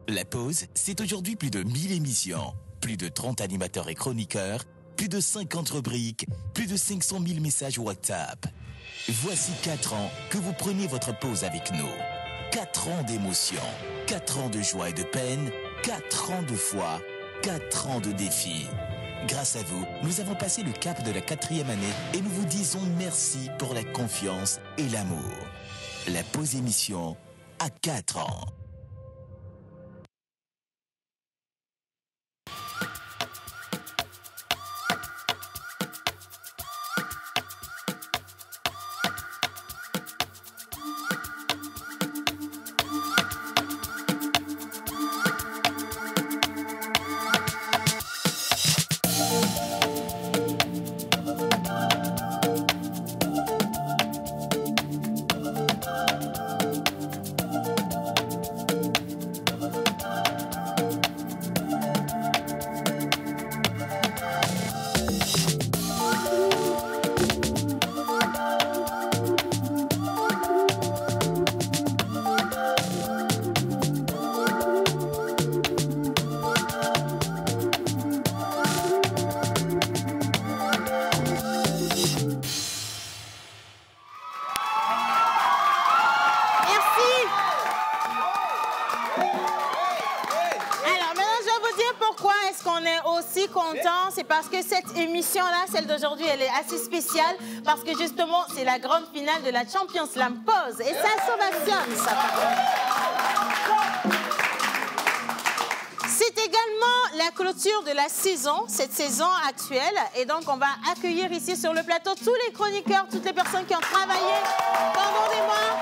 La pause, c'est aujourd'hui plus de 1000 émissions, plus de 30 animateurs et chroniqueurs, plus de 50 rubriques, plus de 500 000 messages WhatsApp. Voici 4 ans que vous prenez votre pause avec nous. 4 ans d'émotion, 4 ans de joie et de peine, 4 ans de foi, 4 ans de défis. Grâce à vous, nous avons passé le cap de la 4e année et nous vous disons merci pour la confiance et l'amour. La pause émission à 4 ans. C'est parce que cette émission-là, celle d'aujourd'hui, elle est assez spéciale parce que justement, c'est la grande finale de la Champions Slam Pause. Et ça s'ovationne, ça. C'est également la clôture de la saison, cette saison actuelle. Et donc, on va accueillir ici sur le plateau tous les chroniqueurs, toutes les personnes qui ont travaillé pendant des mois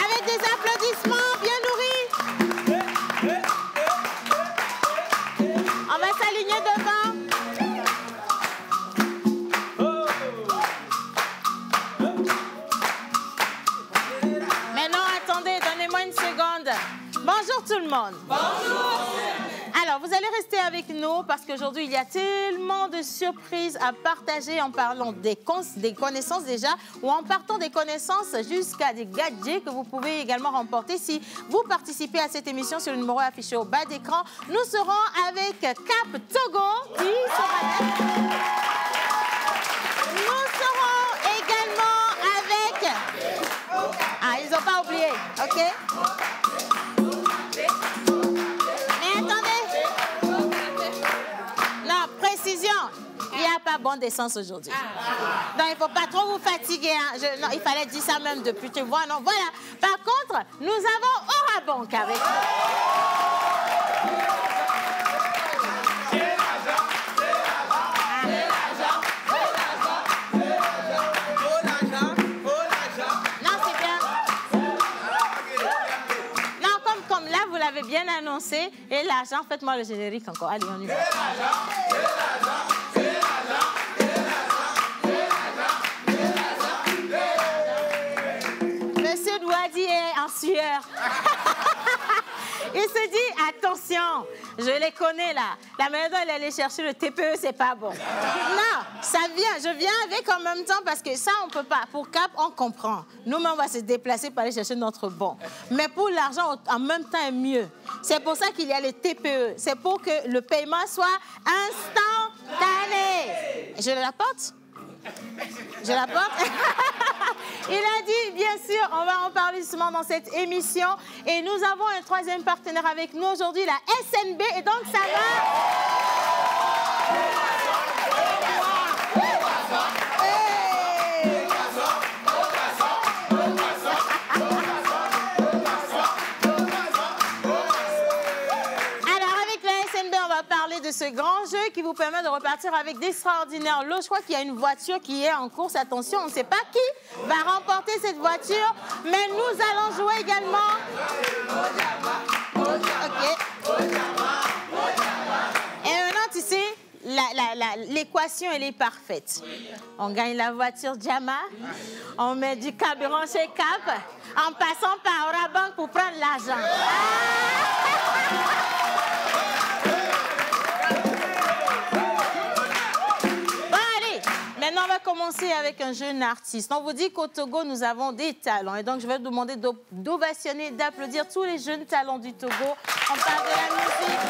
avec des applaudissements bien nourris. On va s'aligner devant. Bonjour tout le monde. Bonjour. Alors, vous allez rester avec nous parce qu'aujourd'hui, il y a tellement de surprises à partager en parlant des connaissances déjà ou en partant des connaissances jusqu'à des gadgets que vous pouvez également remporter si vous participez à cette émission sur le numéro affiché au bas d'écran. Nous serons avec Cap Togo qui sera là. Nous serons également avec... Ah, ils n'ont pas oublié, OK? Il n'y a pas bonne essence aujourd'hui. Donc, il ne faut pas trop vous fatiguer. Hein. Non, il fallait dire ça même depuis, tu vois. Non, voilà. Par contre, nous avons Orabank avec nous. Non, c'est bien. Non, comme là, vous l'avez bien annoncé. Et l'argent, faites-moi le générique encore. Allez, on y va. En sueur. Il se dit, attention, je les connais là. La manière dont elle allait chercher le TPE, c'est pas bon. Non, ça vient, je viens avec en même temps parce que ça, on peut pas. Pour Cap, on comprend. Nous-mêmes, on va se déplacer pour aller chercher notre bon. Mais pour l'argent, en même temps, est mieux. C'est pour ça qu'il y a les TPE. C'est pour que le paiement soit instantané. Je la porte? Je la porte? Il a dit, bien sûr, on va en parler justement dans cette émission. Et nous avons un troisième partenaire avec nous aujourd'hui, la SNB. Et donc, ça va... De ce grand jeu qui vous permet de repartir avec d'extraordinaires lots. Je crois qu'il y a une voiture qui est en course. Attention, on ne sait pas qui va remporter cette voiture, mais nous allons jouer également. OK. Et maintenant, tu sais, l'équation, elle est parfaite. On gagne la voiture Jama, on met du carburant chez Cap, en passant par Orabank pour prendre l'argent. Maintenant, on va commencer avec un jeune artiste. On vous dit qu'au Togo, nous avons des talents. Et donc, je vais vous demander d'ovationner, d'applaudir tous les jeunes talents du Togo. On parle de la musique,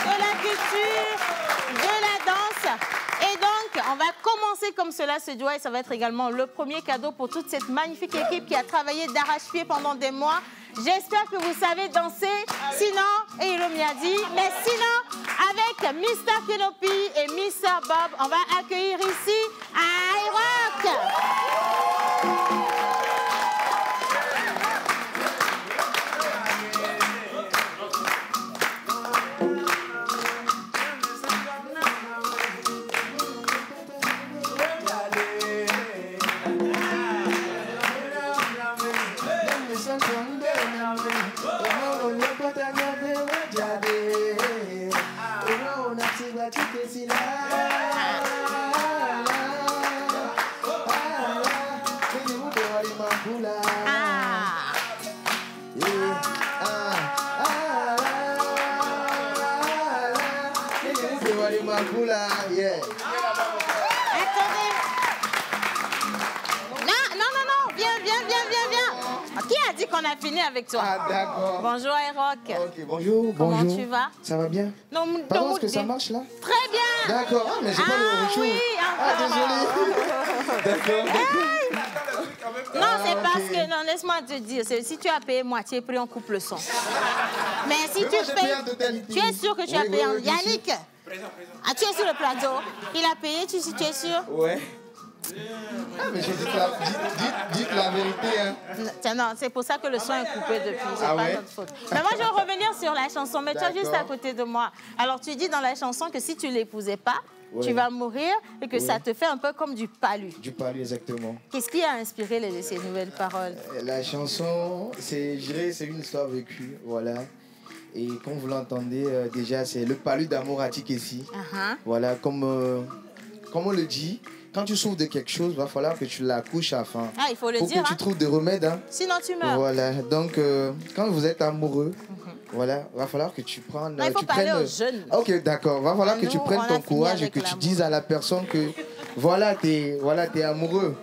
de la culture, de la danse. Et donc, on va commencer comme cela se doit. Et ça va être également le premier cadeau pour toute cette magnifique équipe qui a travaillé d'arrache-pied pendant des mois. J'espère que vous savez danser. Sinon, et il m'a dit, mais sinon, avec Mr. Kenopi et Mr. Bob, on va accueillir ici iRock. Qu'on a fini avec toi. Ah, d'accord. Bonjour, iRock. Ok, bonjour. Comment tu vas? Ça va bien? Non, est-ce que ça marche là? Très bien. D'accord. Ah, mais j'ai pas le retour. Oui, désolé. D'accord. Non, c'est parce que, non, laisse-moi te dire, si tu as payé moitié prix, on coupe le son. Mais si tu payes, tu es sûr que tu as payé. Yannick, tu es sur le plateau. Il a payé, tu es sûr? Ouais. Ah, mais je dites la vérité, hein. Non, c'est pour ça que le son est coupé depuis. C'est pas notre faute. Mais moi, je vais revenir sur la chanson. Mais toi, juste à côté de moi. Alors, tu dis dans la chanson que si tu ne l'épousais pas, tu vas mourir et que ça te fait un peu comme du palu. Du palu, exactement. Qu'est-ce qui a inspiré ces nouvelles paroles? La chanson, je dirais, c'est une histoire vécue, voilà. Et comme vous l'entendez, déjà, c'est le palu d'amour à Tikessi. Voilà, comme on le dit. Quand tu souffres de quelque chose, il va falloir que tu l'accouches à la fin. Ah, il faut le dire. Pour que tu trouves des remèdes. Hein. Sinon, tu meurs. Voilà. Donc, quand vous êtes amoureux, voilà, il va falloir que tu prennes... Non, il faut parler aux jeunes. Ok, d'accord. Il va falloir que tu prennes ton courage et que tu dises à la personne que, voilà, t'es amoureux.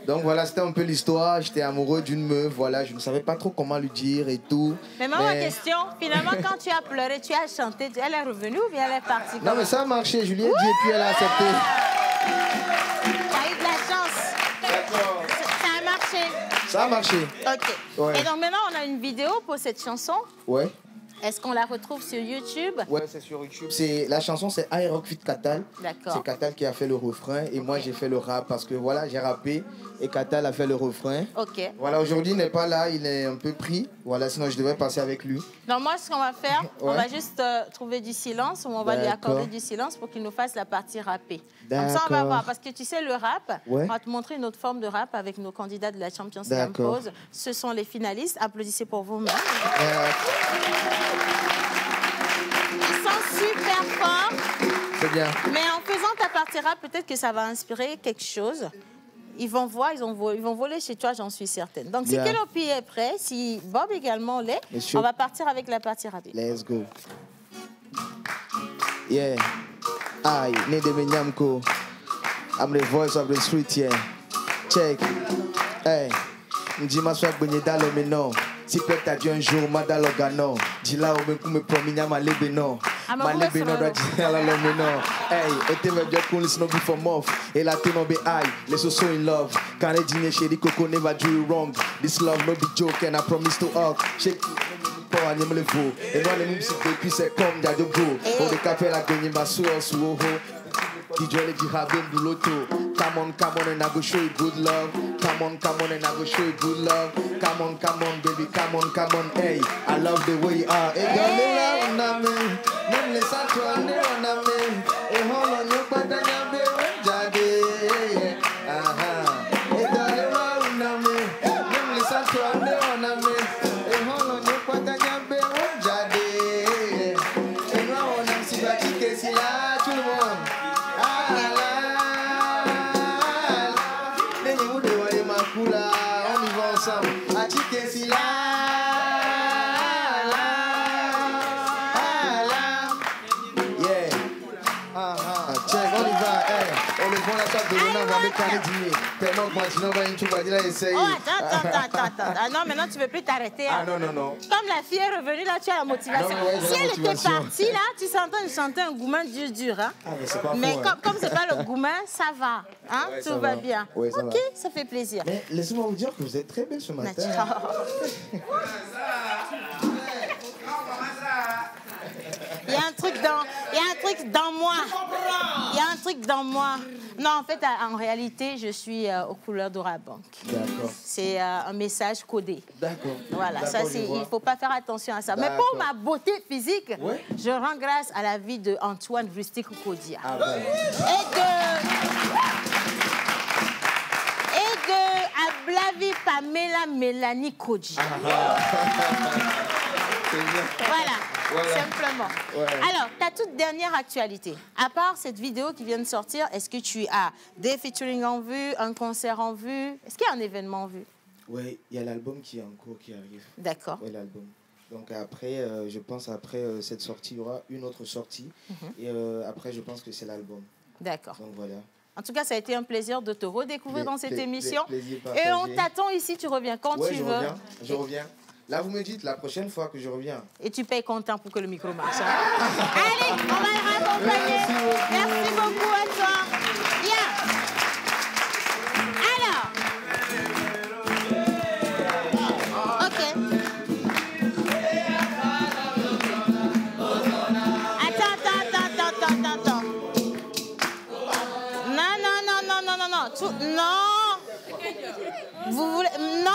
Donc, voilà, c'était un peu l'histoire. J'étais amoureux d'une meuf. Voilà, je ne savais pas trop comment lui dire et tout. Mais ma question, finalement, quand tu as pleuré, tu as chanté, elle est revenue ou bien elle est partie? Non, mais ça a marché. Je lui ai dit et puis elle a accepté. Tu as eu de la chance. D'accord. Ça a marché. Ça a marché. Ok. Ouais. Et donc maintenant, on a une vidéo pour cette chanson. Ouais. Est-ce qu'on la retrouve sur YouTube? Ouais, c'est sur YouTube. La chanson, c'est iRock Fit Katal. D'accord. C'est Katal qui a fait le refrain et moi, j'ai fait le rap parce que voilà, j'ai rappé et Katal a fait le refrain. Ok. Voilà, aujourd'hui, il n'est pas là, il est un peu pris. Voilà, sinon, je devais passer avec lui. Non, moi, ce qu'on va faire, on va juste trouver du silence ou on va lui accorder du silence pour qu'il nous fasse la partie rappée. Comme ça, on va voir. Parce que tu sais, le rap, on va te montrer une autre forme de rap avec nos candidats de la Champions League Pose. Ce sont les finalistes. Applaudissez pour vous-même. Ils sont super forts. C'est bien. Mais en faisant ta partie rap, peut-être que ça va inspirer quelque chose. Ils vont voir, ils vont voler chez toi, j'en suis certaine. Donc, si Kenopi est prêt, si Bob également l'est, on va partir avec la partie rapide. Let's go. Yeah. I need a Nyamko. I'm the voice of the street, yeah. Check. Hey. Njima swag benye dalo me no. Si peut t'as dit un jour madalo gano. Dila o me kume prominya malebe no. Malebe no da dila lo me no. Hey, ete me bien cool no be for moth. Et la te no be I. Let's so in love. Can't dine shady coco never do you wrong. This love no be joke and I promise to hug. Shake pour animer le veau. Et moi les moums si depuis c'est comme d'ado go. On est capé la gagner ma soeur sous ho. Qui joue les dihabim du loto. Come on and I go show you good love. Come on and I go show you good love. Come on baby, come on, hey. I love the way you are. Hey, girl, love me. Nem le santo ande on me. Hey, hold on your pata nyambe jade. Aha. Hey, girl, love me. Nem le santo ande on me. Hey, hold on your pata nyambe jade. Hey, no on am si bati kesi la tout le monde. On y va ensemble. Atikesi la. Yeah. bon, la sorte de Luna va me carrer dîner. Tellement que maintenant, tu vas dire, essaye. Oh, attends. Ah non, maintenant, tu ne veux plus t'arrêter. Hein. Ah non. Comme la fille est revenue, là, tu as la motivation. Non, ouais, si elle était partie, là, tu s'entends chanter un goumin dur. Hein. Ah, mais c'est pas mais faux, comme c'est pas le goumin, ça va. Hein? Ouais, tout va bien. Ouais, ça ok, va. ça fait plaisir. Mais laissez-moi vous dire que vous êtes très belle ce matin. Il y a un truc dans moi. Il y a un truc dans moi. Non, en fait, en réalité, je suis aux couleurs d'Orabank. D'accord. C'est un message codé. D'accord. Voilà, ça, il ne faut pas faire attention à ça. Mais pour ma beauté physique, ouais, je rends grâce à la vie de Antoine Rustic Kodia. Ah bon. Et de Ablavi Pamela Mélanie Kodji. Voilà, simplement. Ouais. Alors, ta toute dernière actualité, à part cette vidéo qui vient de sortir, est-ce que tu as des featuring en vue, un concert en vue? Est-ce qu'il y a un événement en vue? Oui, il y a l'album qui est en cours qui arrive. D'accord. Oui, l'album. Donc après, je pense après cette sortie, il y aura une autre sortie. Et après, je pense que c'est l'album. D'accord. Donc voilà. En tout cas, ça a été un plaisir de te redécouvrir dans cette émission. Plaisir et on t'attend ici, tu reviens quand tu veux. Je reviens. Là, vous me dites la prochaine fois que je reviens. Et tu payes comptant pour que le micro marche. Allez, on va le raccompagner. Merci beaucoup à toi. Bien. Alors. OK. Attends. Non. Vous voulez... Non.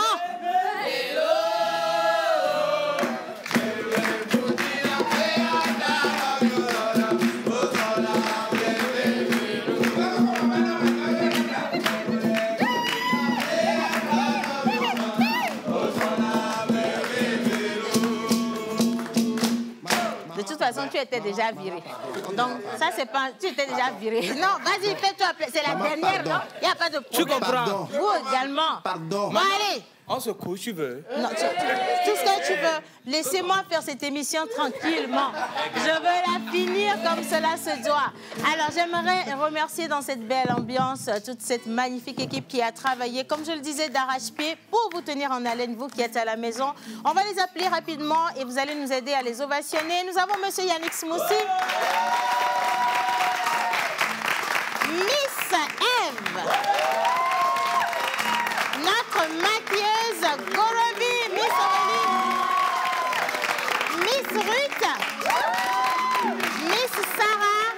De toute façon, tu étais déjà viré. Donc, ça, c'est pas... Tu étais déjà viré. Non, vas-y, fais-toi plaisir. C'est la dernière, non? Il n'y a pas de problème. Tu comprends? Vous également. Pardon. Bon, allez. On se couche, tu veux? Non, tout ce que tu veux. Laissez-moi faire cette émission tranquillement. Je veux la finir comme cela se doit. Alors, j'aimerais remercier dans cette belle ambiance toute cette magnifique équipe qui a travaillé, comme je le disais, d'arrache-pied pour vous tenir en haleine, vous qui êtes à la maison. On va les appeler rapidement et vous allez nous aider à les ovationner. Nous avons M. Yannick Smoussi, Miss Eve, notre maquilleuse Gorobi, Miss Aurélie, Miss Ruth, Miss Sarah,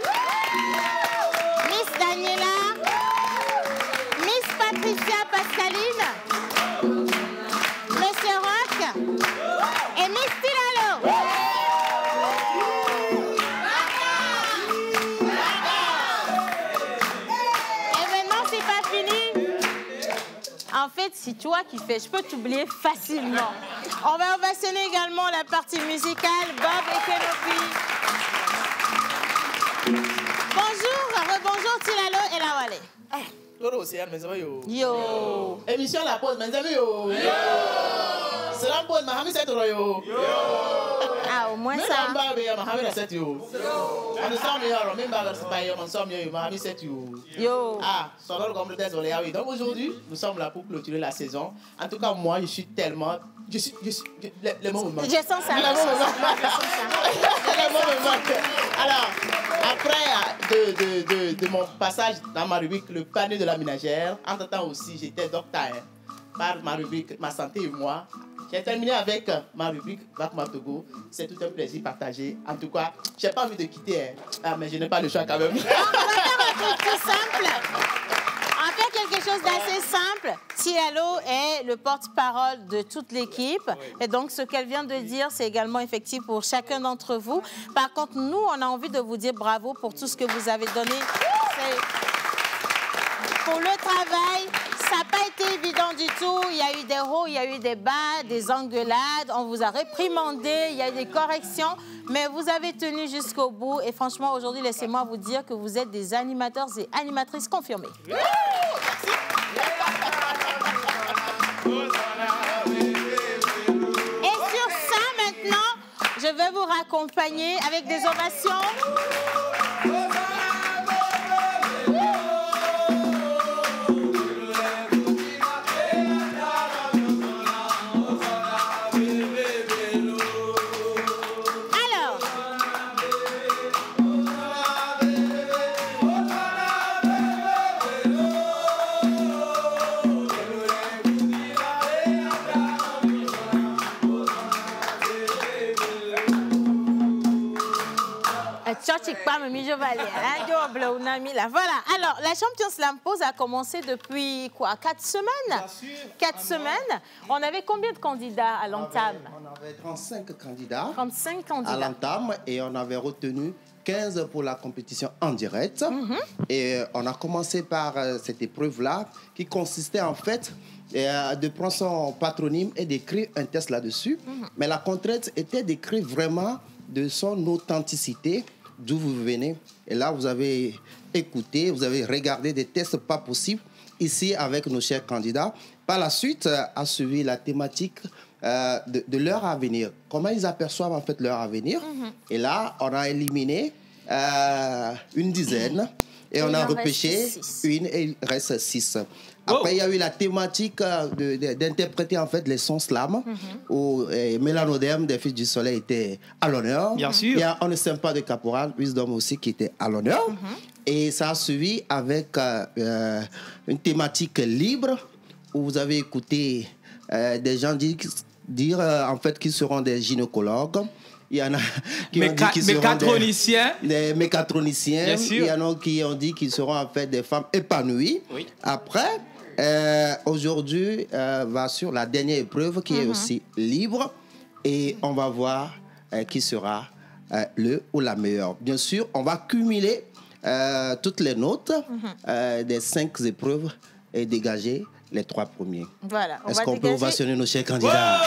Miss Daniela, Miss Patricia Pascaline, Monsieur Rock et Miss Tilalo. Événement, c'est pas fini. En fait, c'est toi qui fais. Je peux t'oublier facilement. On va ovationner également la partie musicale, Bob et Kenopi. Bonjour, rebonjour Tilalo et Lawale. Loro Océane, mes amis, yo. Yo. Émission La Pause, mes amis, yo. C'est la pause, Mahami 7 yo. Ah, au moins ça. Mahami 7 yo. On sommes meilleurs, même pas on sommes meilleurs, Mahami 7 yo. Yo. Ah, son nom comme le test, oui. Donc aujourd'hui, nous sommes là pour clôturer la saison. En tout cas, moi, je suis tellement. Les mots me manquent. Je sens ça. Les mots me manquent. Alors, après de mon passage dans ma rubrique, le panier de la ménagère, entre-temps aussi, j'étais docteur par ma rubrique Ma santé et moi. J'ai terminé avec ma rubrique Vakma Togo. C'est tout un plaisir partagé. En tout cas, je n'ai pas envie de quitter, mais je n'ai pas le choix quand même. On va faire un truc tout simple. On va faire quelque chose d'assez simple. Tilalo est le porte-parole de toute l'équipe. Et donc, ce qu'elle vient de dire, c'est également effectif pour chacun d'entre vous. Par contre, nous, on a envie de vous dire bravo pour tout ce que vous avez donné. Pour le travail, ça n'a pas été évident du tout. Il y a eu des hauts, il y a eu des bas, des engueulades. On vous a réprimandé, il y a eu des corrections. Mais vous avez tenu jusqu'au bout. Et franchement, aujourd'hui, laissez-moi vous dire que vous êtes des animateurs et animatrices confirmés. Et sur ça, maintenant, je vais vous raccompagner avec des ovations. Voilà. Alors, la Champions Slam Pose a commencé depuis quoi? 4 semaines? 4 semaines. On avait combien de candidats à l'entame? On avait 35 candidats. 35 candidats. À l'entame et on avait retenu 15 pour la compétition en direct. Et on a commencé par cette épreuve-là qui consistait en fait de prendre son patronyme et d'écrire un test là-dessus. Mais la contrainte était d'écrire vraiment de son authenticité, d'où vous venez. Et là, vous avez écouté, vous avez regardé des tests pas possibles ici avec nos chers candidats. Par la suite, a suivi la thématique de leur avenir. Comment ils aperçoivent en fait leur avenir. Et là, on a éliminé une dizaine et on a repêché une et il reste 6. Après, il y a eu la thématique d'interpréter en fait les sons slam où Mélanodème des Fils du Soleil était à l'honneur. Bien sûr. Il y a On ne s'aime pas de Caporal, Wisdom aussi qui était à l'honneur. Et ça a suivi avec une thématique libre où vous avez écouté des gens dire en fait qu'ils seront des gynécologues. Il y en a qui ont dit qu'ils seront des mécatroniciens. Bien sûr. Il y en a qui ont dit qu'ils seront en fait des femmes épanouies. Oui. Après, aujourd'hui, va sur la dernière épreuve qui est aussi libre. Et on va voir qui sera le ou la meilleure. Bien sûr, on va cumuler toutes les notes des 5 épreuves et dégager les 3 premiers. Voilà. Est-ce qu'on peut ovationner nos chers candidats?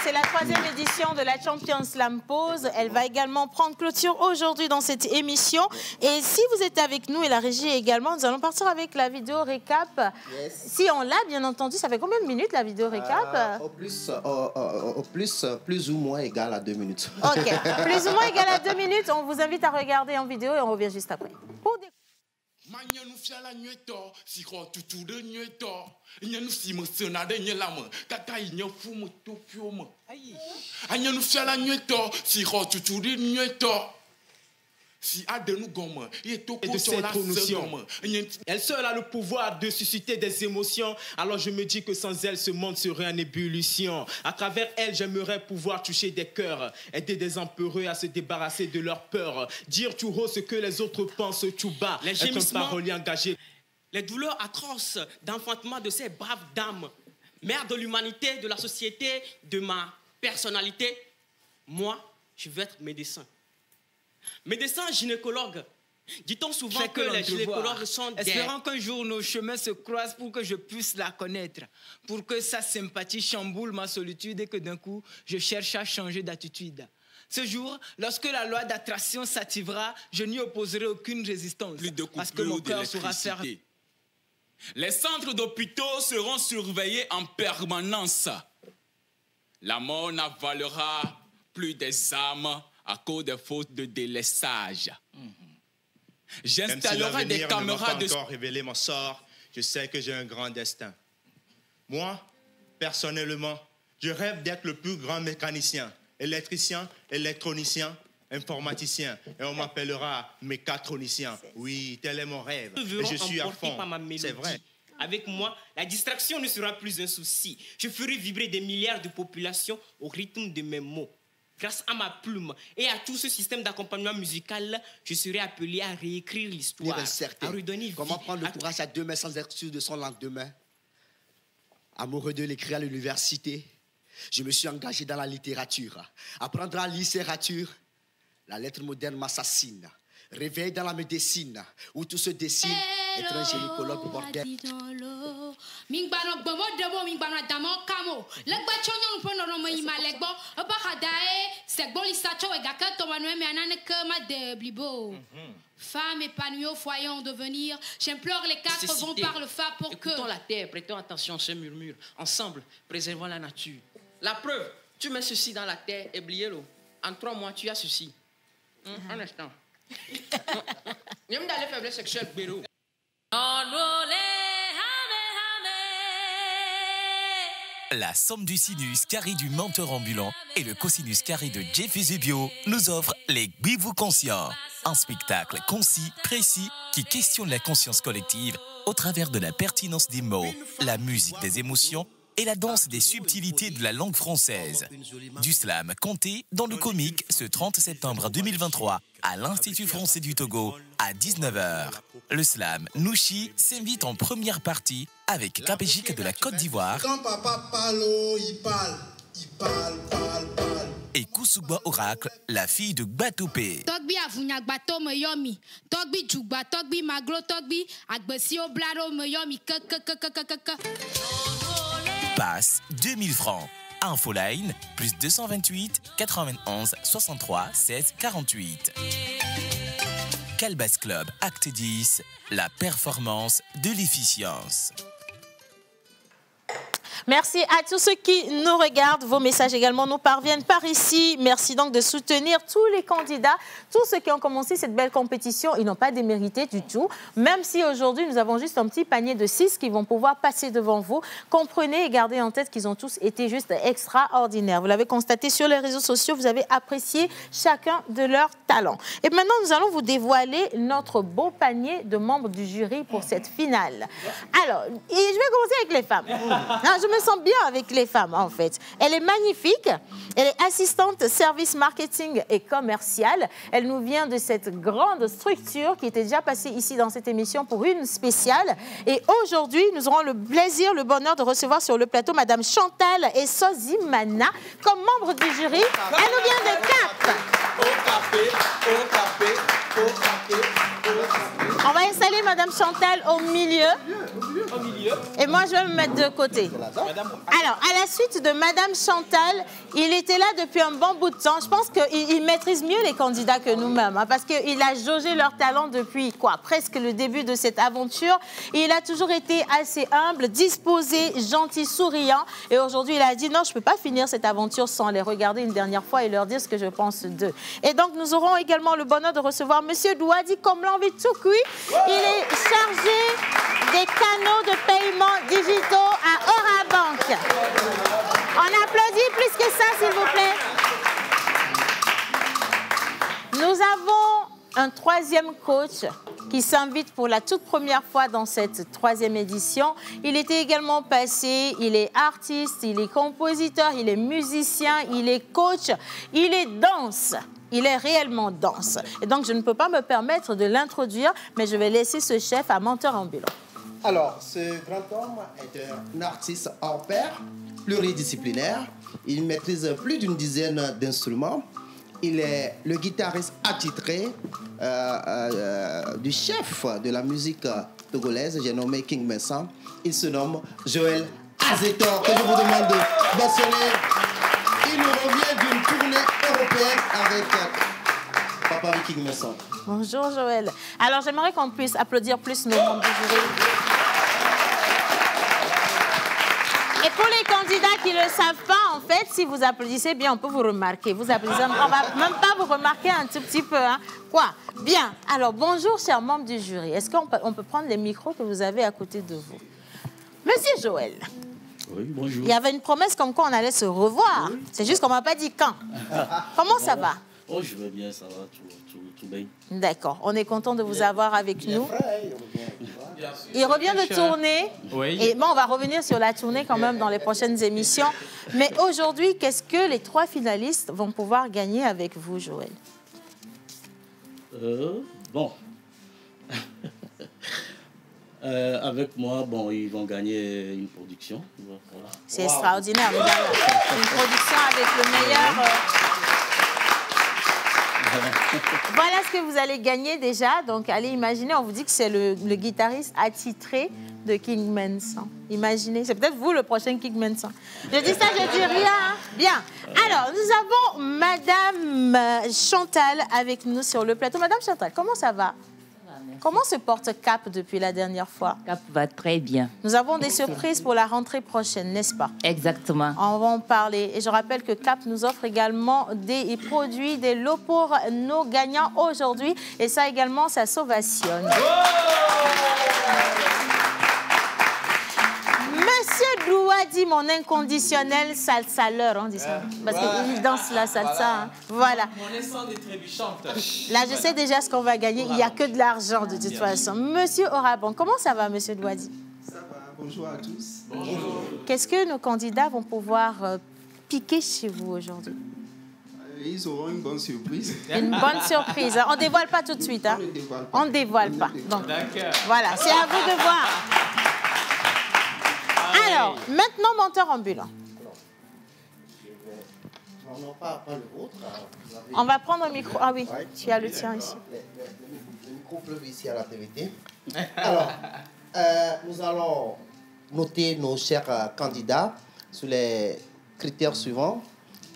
C'est la 3e édition de la Champions Slam Pose. Elle va également prendre clôture aujourd'hui dans cette émission. Et si vous êtes avec nous et la régie également, nous allons partir avec la vidéo récap. Yes. Si on l'a, bien entendu, ça fait combien de minutes la vidéo récap? Au plus ou moins égal à 2 minutes. Ok, plus ou moins égal à 2 minutes. On vous invite à regarder en vidéo et on revient juste après. Manyanu fiala nyeto si ko tutu de nyeto nyanu si mo sena de nyelama kaka inyo fu mo topio mo ayi anyanu fiala nyeto si ko tutu de nyeto si adenu gomme et de cette notion. Elle seule a le pouvoir de susciter des émotions. Alors je me dis que sans elle, ce monde serait en ébullition. À travers elle, j'aimerais pouvoir toucher des cœurs, aider des empereurs à se débarrasser de leur peur, dire tout haut ce que les autres pensent tout bas, les être un parolier engagé. Les douleurs atroces d'enfantement de ces braves dames, mères de l'humanité, de la société, de ma personnalité, moi, je veux être médecin. Médecin gynécologue. Dit-on souvent que les gynécologues sont des... Espérons qu'un jour nos chemins se croisent pour que je puisse la connaître, pour que sa sympathie chamboule ma solitude et que d'un coup, je cherche à changer d'attitude. Ce jour, lorsque la loi d'attraction s'activera, je n'y opposerai aucune résistance. Plus de parce que mon cœur sera ferme. Les centres d'hôpitaux seront surveillés en permanence. La mort n'avalera plus des âmes à cause des fautes de délaissage. J'installerai des caméras de... encore révéler mon sort, je sais que j'ai un grand destin. Moi, personnellement, je rêve d'être le plus grand mécanicien, électricien, électronicien, informaticien. Et on m'appellera mécatronicien. Oui, tel est mon rêve. Et je suis à fond, c'est vrai. Avec moi, la distraction ne sera plus un souci. Je ferai vibrer des milliards de populations au rythme de mes mots. Grâce à ma plume et à tout ce système d'accompagnement musical, je serai appelé à réécrire l'histoire, à redonner vie. Comment prendre le courage à 2 mains sans être sûr de son lendemain? Amoureux de l'écrit à l'université, je me suis engagé dans la littérature. Apprendre à lire ces ratures, la lettre moderne m'assassine. Réveil dans la médecine, où tout se dessine, être un gynécologue bordel. Femmes épanouies au foyer en devenir, j'implore les 4 vents par le phare pour que... Écoutons la terre, prêtons attention à ce murmure. Ensemble, préservons la nature. La preuve, tu mets ceci dans la terre et oubliez-le. En 3 mois, tu as ceci. Un instant. Même dans les faiblesses sexuelles, Béro. La somme du sinus carré du menteur ambulant et le cosinus carré de Jeff Zubio nous offrent les Gbivou Conscients. Un spectacle concis, précis, qui questionne la conscience collective au travers de la pertinence des mots, la musique des émotions est la danse des subtilités de la langue française. Du slam compté dans le comique ce 30 septembre 2023 à l'Institut français du Togo à 19h. Le slam Nouchi s'invite en première partie avec Capégique de la Côte d'Ivoire. Quand papa parle, il parle. Et Koussougba Oracle, la fille de Gbatopé. Togbi avunya gbato me yomi. Togbi jugba, togbi maglo, togbi agbesi oblaro me yomi. Passe 2000 francs. Infoline, plus 228 91 63 16 48. Calbas Club, acte 10, la performance de l'efficience. Merci à tous ceux qui nous regardent. Vos messages également nous parviennent par ici. Merci donc de soutenir tous les candidats, tous ceux qui ont commencé cette belle compétition. Ils n'ont pas démérité du tout. Même si aujourd'hui, nous avons juste un petit panier de 6 qui vont pouvoir passer devant vous. Comprenez et gardez en tête qu'ils ont tous été juste extraordinaires. Vous l'avez constaté sur les réseaux sociaux. Vous avez apprécié chacun de leurs talents. Et maintenant, nous allons vous dévoiler notre beau panier de membres du jury pour cette finale. Alors, je vais commencer avec les femmes. Non, je me sens bien avec les femmes, en fait. Elle est magnifique. Elle est assistante service marketing et commercial. Elle nous vient de cette grande structure qui était déjà passée ici dans cette émission pour une spéciale. Et aujourd'hui, nous aurons le plaisir, le bonheur de recevoir sur le plateau Madame Chantal Essozimana comme membre du jury. Elle nous vient de Cap. On va installer Madame Chantal au milieu. Et moi, je vais me mettre de côté. Alors, à la suite de Madame Chantal, il était là depuis un bon bout de temps. Je pense qu'il maîtrise mieux les candidats que nous-mêmes, hein, parce qu'il a jaugé leur talent depuis presque le début de cette aventure. Et il a toujours été assez humble, disposé, gentil, souriant. Et aujourd'hui, il a dit non, je ne peux pas finir cette aventure sans les regarder une dernière fois et leur dire ce que je pense d'eux. Et donc, nous aurons également le bonheur de recevoir Monsieur Douadi Komlanvi Tsoukui. Il est chargé des canaux de paiement digitaux à Orabank. On applaudit plus que ça, s'il vous plaît. Nous avons un troisième coach qui s'invite pour la toute première fois dans cette troisième édition. Il était également passé, il est artiste, il est compositeur, il est musicien, il est coach, il est danse. Il est réellement dense. Et donc, je ne peux pas me permettre de l'introduire, mais je vais laisser ce chef à menteur ambulant. Alors, ce grand homme est un artiste hors pair, pluridisciplinaire. Il maîtrise plus d'une dizaine d'instruments. Il est le guitariste attitré du chef de la musique togolaise, j'ai nommé King Messan. Il se nomme Joël Azetor, que je vous demande de mentionner. Il nous revient d'une tournée européenne avec Papa King Messan. Bonjour Joël. Alors j'aimerais qu'on puisse applaudir plus nos membres du jury. Et pour les candidats qui ne le savent pas, en fait, si vous applaudissez bien, on peut vous remarquer. Vous applaudissez, on ne va même pas vous remarquer un tout petit peu. Hein. Quoi? Bien. Alors bonjour chers membres du jury. Est-ce qu'on peut prendre les micros que vous avez à côté de vous? Monsieur Joël. Oui, bonjour. Il y avait une promesse comme quoi on allait se revoir. Oui. C'est juste qu'on ne m'a pas dit quand. Comment ça va? Oh, je vais bien, ça va, tout bien. D'accord. On est content de vous avoir avec nous. Il revient de tourner. Oui. Et bon, on va revenir sur la tournée quand même dans les prochaines émissions. Mais aujourd'hui, qu'est-ce que les 3 finalistes vont pouvoir gagner avec vous, Joël? Bon. Avec moi, bon, ils vont gagner une production. Voilà. C'est extraordinaire. Une production avec le meilleur... Voilà ce que vous allez gagner déjà. Donc, allez imaginer, on vous dit que c'est le guitariste attitré de King Messan. Imaginez, c'est peut-être vous le prochain King Messan. Je dis ça, je dis rien. Hein? Bien. Alors, nous avons Madame Chantal avec nous sur le plateau. Madame Chantal, comment ça va? Comment se porte Cap depuis la dernière fois? Cap va très bien. Nous avons des surprises pour la rentrée prochaine, n'est-ce pas? Exactement. On va en parler. Et je rappelle que Cap nous offre également des produits, des lots pour nos gagnants aujourd'hui. Et ça également, ça s'ovationne. Monsieur Douadi, mon inconditionnel salsaleur, on dit ça. Parce qu'il danse la salsa. Hein. Voilà. Mon essence est trébuchante. Là, je sais déjà ce qu'on va gagner. Il n'y a que de l'argent, de toute façon. Monsieur Oraban, comment ça va, monsieur Douadi? Ça va, Bonjour à tous. Bonjour. Qu'est-ce que nos candidats vont pouvoir piquer chez vous aujourd'hui? Ils auront une bonne surprise. Une bonne surprise. On ne dévoile pas tout de suite. Hein? On ne dévoile pas. Donc, voilà, c'est à vous de voir. Alors, maintenant, menteur ambulant. Non, pas le vôtre. On va prendre le micro. Ah oui, tu as le tien ici. Le micro pleuve ici à la TVT. Alors, nous allons noter nos chers candidats sur les critères suivants.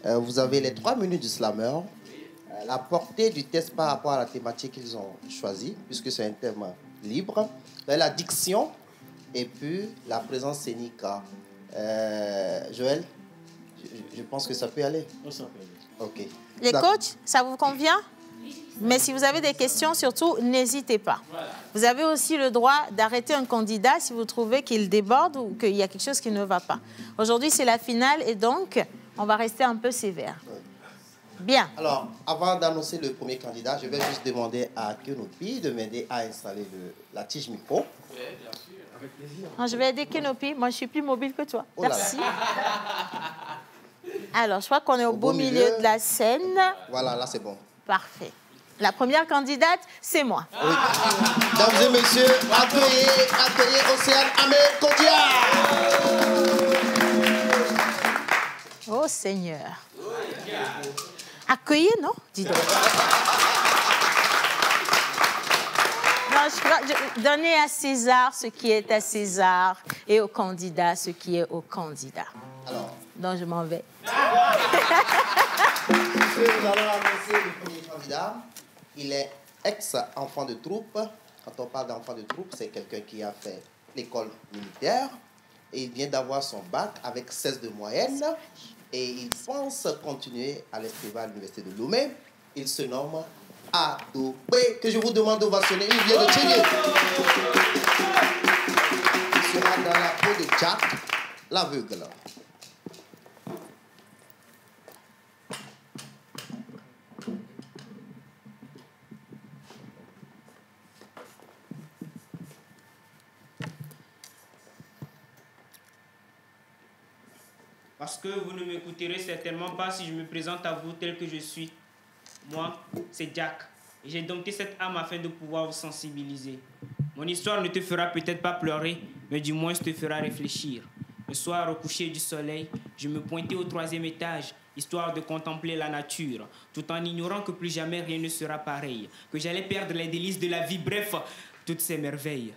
Vous avez les 3 minutes du slammer, la portée du test par rapport à la thématique qu'ils ont choisie, puisque c'est un thème libre, la diction et puis la présence scénique. Joël, je pense que ça peut aller. Ça peut aller. Ok. Les coachs, ça vous convient? Mais si vous avez des questions, surtout, n'hésitez pas. Voilà. Vous avez aussi le droit d'arrêter un candidat si vous trouvez qu'il déborde ou qu'il y a quelque chose qui ne va pas. Aujourd'hui, c'est la finale et donc, on va rester un peu sévère. Bien. Alors, avant d'annoncer le premier candidat, je vais juste demander à Kenopi de m'aider à installer la tige micro. Oui, bien sûr, avec plaisir. Non, je vais aider Kenopi. Moi, je suis plus mobile que toi. Oh merci. Alors, je crois qu'on est au beau milieu de la scène. Voilà, là, c'est bon. Parfait. La première candidate, c'est moi. Oui. Mesdames et messieurs, accueillez Océane Amé-Kodia. Oh Seigneur. Accueillez, non? Dis donc. Donnez à César ce qui est à César et au candidat ce qui est au candidat. Alors. Donc, je m'en vais. Nous allons annoncer le premier candidat. Il est ex-enfant de troupe. Quand on parle d'enfant de troupe, c'est quelqu'un qui a fait l'école militaire et il vient d'avoir son bac avec 16 de moyenne et il pense continuer à l'Estiva à l'université de Lomé. Il se nomme Adopé, que je vous demande d'ovationner. Il vient de Tchégué. Il sera dans la peau de Jack, l'aveugle. Parce que vous ne m'écouterez certainement pas si je me présente à vous tel que je suis. Moi, c'est Jack. Et j'ai dompté cette âme afin de pouvoir vous sensibiliser. Mon histoire ne te fera peut-être pas pleurer, mais du moins te fera réfléchir. Le soir, au coucher du soleil, je me pointais au 3e étage, histoire de contempler la nature, tout en ignorant que plus jamais rien ne sera pareil, que j'allais perdre les délices de la vie, bref, toutes ces merveilles.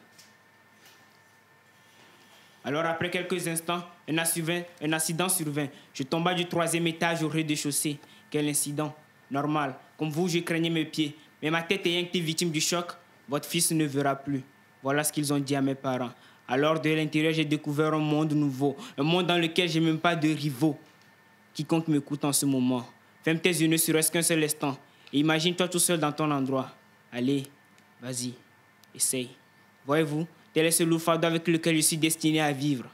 Alors, après quelques instants, un incident survint. Je tomba du 3e étage au rez-de-chaussée. Quel incident? Normal. Comme vous, je craignais mes pieds. Mais ma tête ayant été victime du choc, votre fils ne verra plus. Voilà ce qu'ils ont dit à mes parents. Alors, de l'intérieur, j'ai découvert un monde nouveau. Un monde dans lequel je n'ai même pas de rivaux. Quiconque m'écoute en ce moment, ferme tes yeux ne serait-ce qu'un seul instant. Et imagine-toi tout seul dans ton endroit. Allez, vas-y, essaye. Voyez-vous, tel est ce lourd fardeau avec lequel je suis destiné à vivre.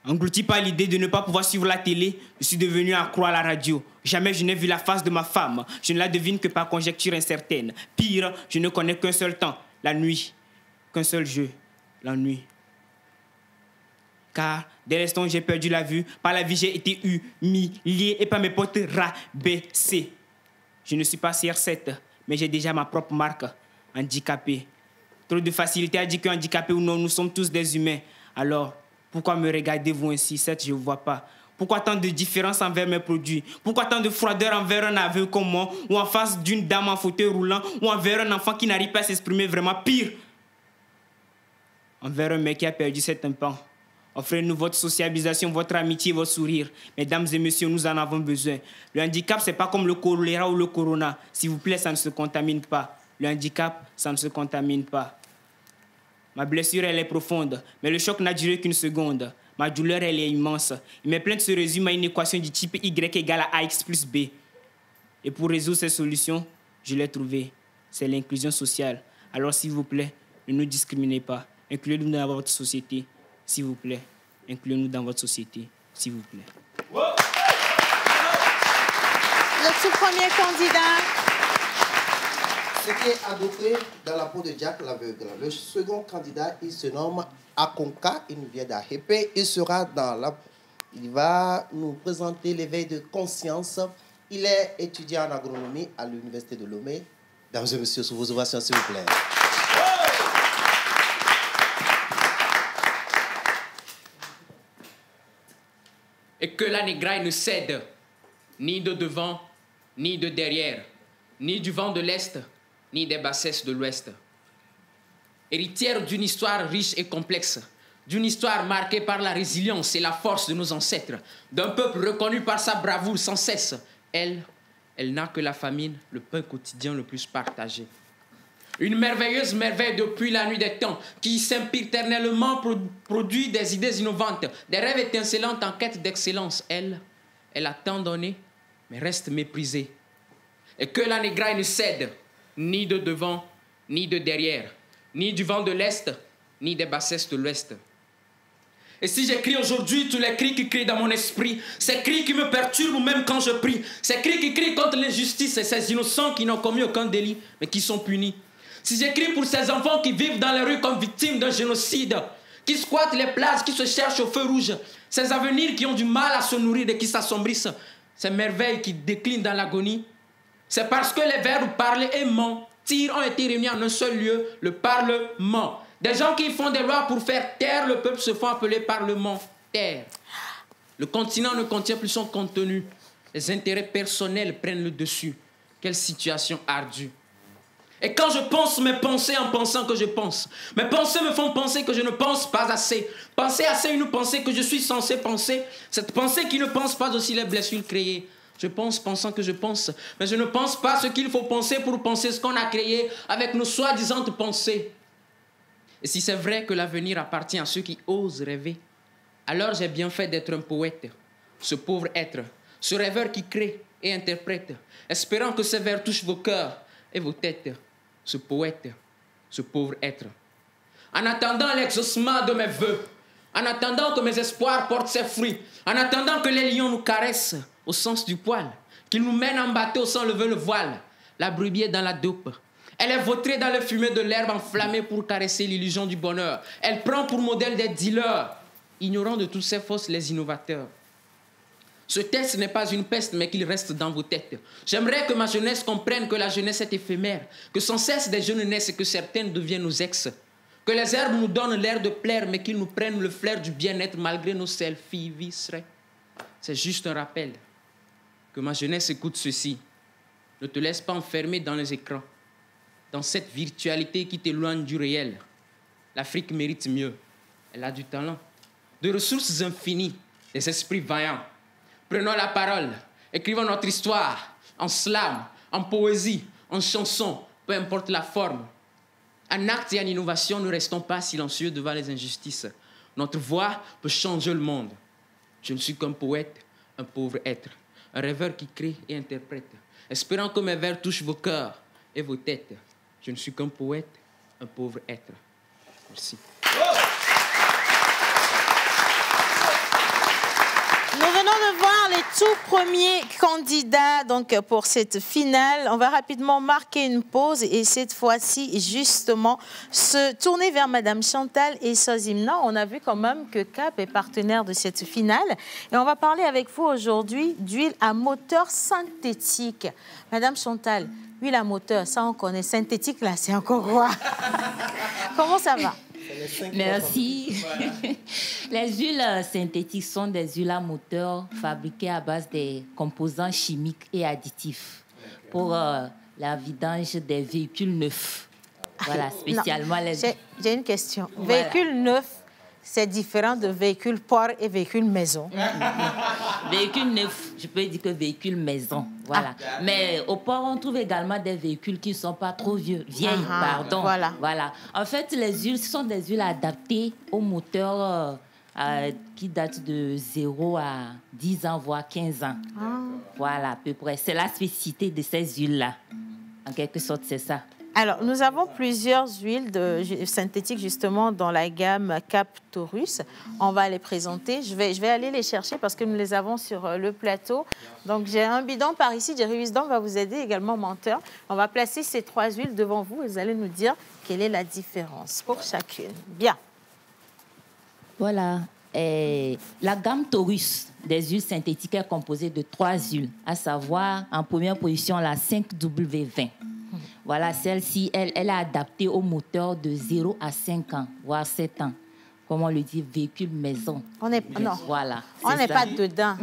Englouti par l'idée de ne pas pouvoir suivre la télé, je suis devenu accro à la radio. Jamais je n'ai vu la face de ma femme. Je ne la devine que par conjecture incertaine. Pire, je ne connais qu'un seul temps, la nuit. Qu'un seul jeu, la nuit. Car dès l'instant où j'ai perdu la vue, par la vie j'ai été humilié et par mes potes rabaissé. Je ne suis pas CR7, mais j'ai déjà ma propre marque, handicapé. Trop de facilité à dire qu'handicapé ou non, nous sommes tous des humains. Alors, pourquoi me regardez-vous ainsi? Certes, je ne vois pas. Pourquoi tant de différence envers mes produits? Pourquoi tant de froideur envers un aveugle comme moi, ou en face d'une dame en fauteuil roulant, ou envers un enfant qui n'arrive pas à s'exprimer vraiment? Pire, envers un mec qui a perdu cet enfant. Offrez-nous votre socialisation, votre amitié, votre sourire. Mesdames et messieurs, nous en avons besoin. Le handicap, ce n'est pas comme le choléra ou le corona. S'il vous plaît, ça ne se contamine pas. Le handicap, ça ne se contamine pas. Ma blessure, elle est profonde, mais le choc n'a duré qu'une seconde. Ma douleur, elle est immense. Et mes plaintes se résument à une équation du type Y égale à AX plus B. Et pour résoudre ces solutions, je l'ai trouvée. C'est l'inclusion sociale. Alors, s'il vous plaît, ne nous discriminez pas. Incluez-nous dans votre société, s'il vous plaît. Incluez-nous dans votre société, s'il vous plaît. Le tout premier candidat, ce qui est adopté dans la peau de Jack l'aveugle. Le second candidat, il se nomme Akonka, il nous vient d'Ahepe. Il va nous présenter l'éveil de conscience. Il est étudiant en agronomie à l'Université de Lomé. Mesdames et messieurs, sous vos ovations, s'il vous plaît. Et que la négraille ne cède, ni de devant, ni de derrière, ni du vent de l'Est, ni des bassesses de l'Ouest. Héritière d'une histoire riche et complexe, d'une histoire marquée par la résilience et la force de nos ancêtres, d'un peuple reconnu par sa bravoure sans cesse, elle n'a que la famine, le pain quotidien le plus partagé. Une merveilleuse merveille depuis la nuit des temps, qui sempiternellement produit des idées innovantes, des rêves étincelants en quête d'excellence. Elle a tant donné, mais reste méprisée. Et que la négraille ne cède, ni de devant, ni de derrière, ni du vent de l'Est, ni des bassesses de l'Ouest. Et si j'écris aujourd'hui tous les cris qui crient dans mon esprit, ces cris qui me perturbent même quand je prie, ces cris qui crient contre l'injustice et ces innocents qui n'ont commis aucun délit, mais qui sont punis. Si j'écris pour ces enfants qui vivent dans les rues comme victimes d'un génocide, qui squattent les places, qui se cherchent au feu rouge, ces avenirs qui ont du mal à se nourrir et qui s'assombrissent, ces merveilles qui déclinent dans l'agonie, c'est parce que les verbes parler et mentir ont été réunis en un seul lieu, le Parlement. Des gens qui font des lois pour faire taire le peuple se font appeler parlementaires. Le continent ne contient plus son contenu. Les intérêts personnels prennent le dessus. Quelle situation ardue. Et quand je pense mes pensées en pensant que je pense, mes pensées me font penser que je ne pense pas assez. Penser assez une pensée que je suis censé penser. Cette pensée qui ne pense pas aussi les blessures créées. Je pense pensant que je pense, mais je ne pense pas ce qu'il faut penser pour penser ce qu'on a créé avec nos soi-disant pensées. Et si c'est vrai que l'avenir appartient à ceux qui osent rêver, alors j'ai bien fait d'être un poète, ce pauvre être, ce rêveur qui crée et interprète, espérant que ces vers touchent vos cœurs et vos têtes, ce poète, ce pauvre être. En attendant l'exaucement de mes vœux, en attendant que mes espoirs portent ses fruits, en attendant que les lions nous caressent au sens du poil, qu'ils nous mènent en bateau sans lever le voile, la brebis est dans la doupe. Elle est vautrée dans le fumet de l'herbe enflammée pour caresser l'illusion du bonheur. Elle prend pour modèle des dealers, ignorant de toutes ces fausses les innovateurs. Ce texte n'est pas une peste, mais qu'il reste dans vos têtes. J'aimerais que ma jeunesse comprenne que la jeunesse est éphémère, que sans cesse des jeunes naissent et que certaines deviennent nos ex. Que les herbes nous donnent l'air de plaire, mais qu'ils nous prennent le flair du bien-être malgré nos selfies viscérés. C'est juste un rappel. Que ma jeunesse écoute ceci. Ne te laisse pas enfermer dans les écrans. Dans cette virtualité qui t'éloigne du réel. L'Afrique mérite mieux. Elle a du talent, de ressources infinies, des esprits vaillants. Prenons la parole, écrivons notre histoire, en slam, en poésie, en chanson, peu importe la forme. En acte et en innovation, ne restons pas silencieux devant les injustices. Notre voix peut changer le monde. Je ne suis qu'un poète, un pauvre être, un rêveur qui crée et interprète, espérant que mes vers touchent vos cœurs et vos têtes. Je ne suis qu'un poète, un pauvre être. Merci. Nous venons de voir les tout premiers candidats donc, pour cette finale. On va rapidement marquer une pause et cette fois-ci, justement, se tourner vers Madame Chantal et Sozimna. On a vu quand même que CAP est partenaire de cette finale. Et on va parler avec vous aujourd'hui d'huile à moteur synthétique. Madame Chantal, huile à moteur, ça on connaît. Synthétique, là, c'est encore quoi? Comment ça va? Merci. Les huiles synthétiques sont des huiles à moteur fabriquées à base des composants chimiques et additifs pour la vidange des véhicules neufs. Voilà, spécialement non, les... J'ai une question. Voilà. Véhicule neuf, c'est différent de véhicule port et véhicule maison. Véhicule neuf, je peux dire que véhicule maison. Voilà. Ah. Mais au port, on trouve également des véhicules qui ne sont pas trop vieilles. Pardon. Voilà. En fait, les huiles, ce sont des huiles adaptées aux moteurs qui datent de 0 à 10 ans, voire 15 ans. Voilà, à peu près. C'est la spécificité de ces huiles-là. En quelque sorte, c'est ça. Alors, nous avons plusieurs huiles synthétiques justement dans la gamme Cap Taurus. On va les présenter. Je vais aller les chercher parce que nous les avons sur le plateau. Donc, j'ai un bidon par ici. Jerry Wisdom va vous aider également, menteur. On va placer ces 3 huiles devant vous et vous allez nous dire quelle est la différence pour chacune. Bien. Voilà. Et la gamme Taurus des huiles synthétiques est composée de 3 huiles, à savoir en première position la 5W20. Voilà, celle-ci, elle est adaptée aux moteurs de 0 à 5 ans, voire 7 ans. Comme on le dit, véhicule maison. Non, voilà, on n'est pas dedans.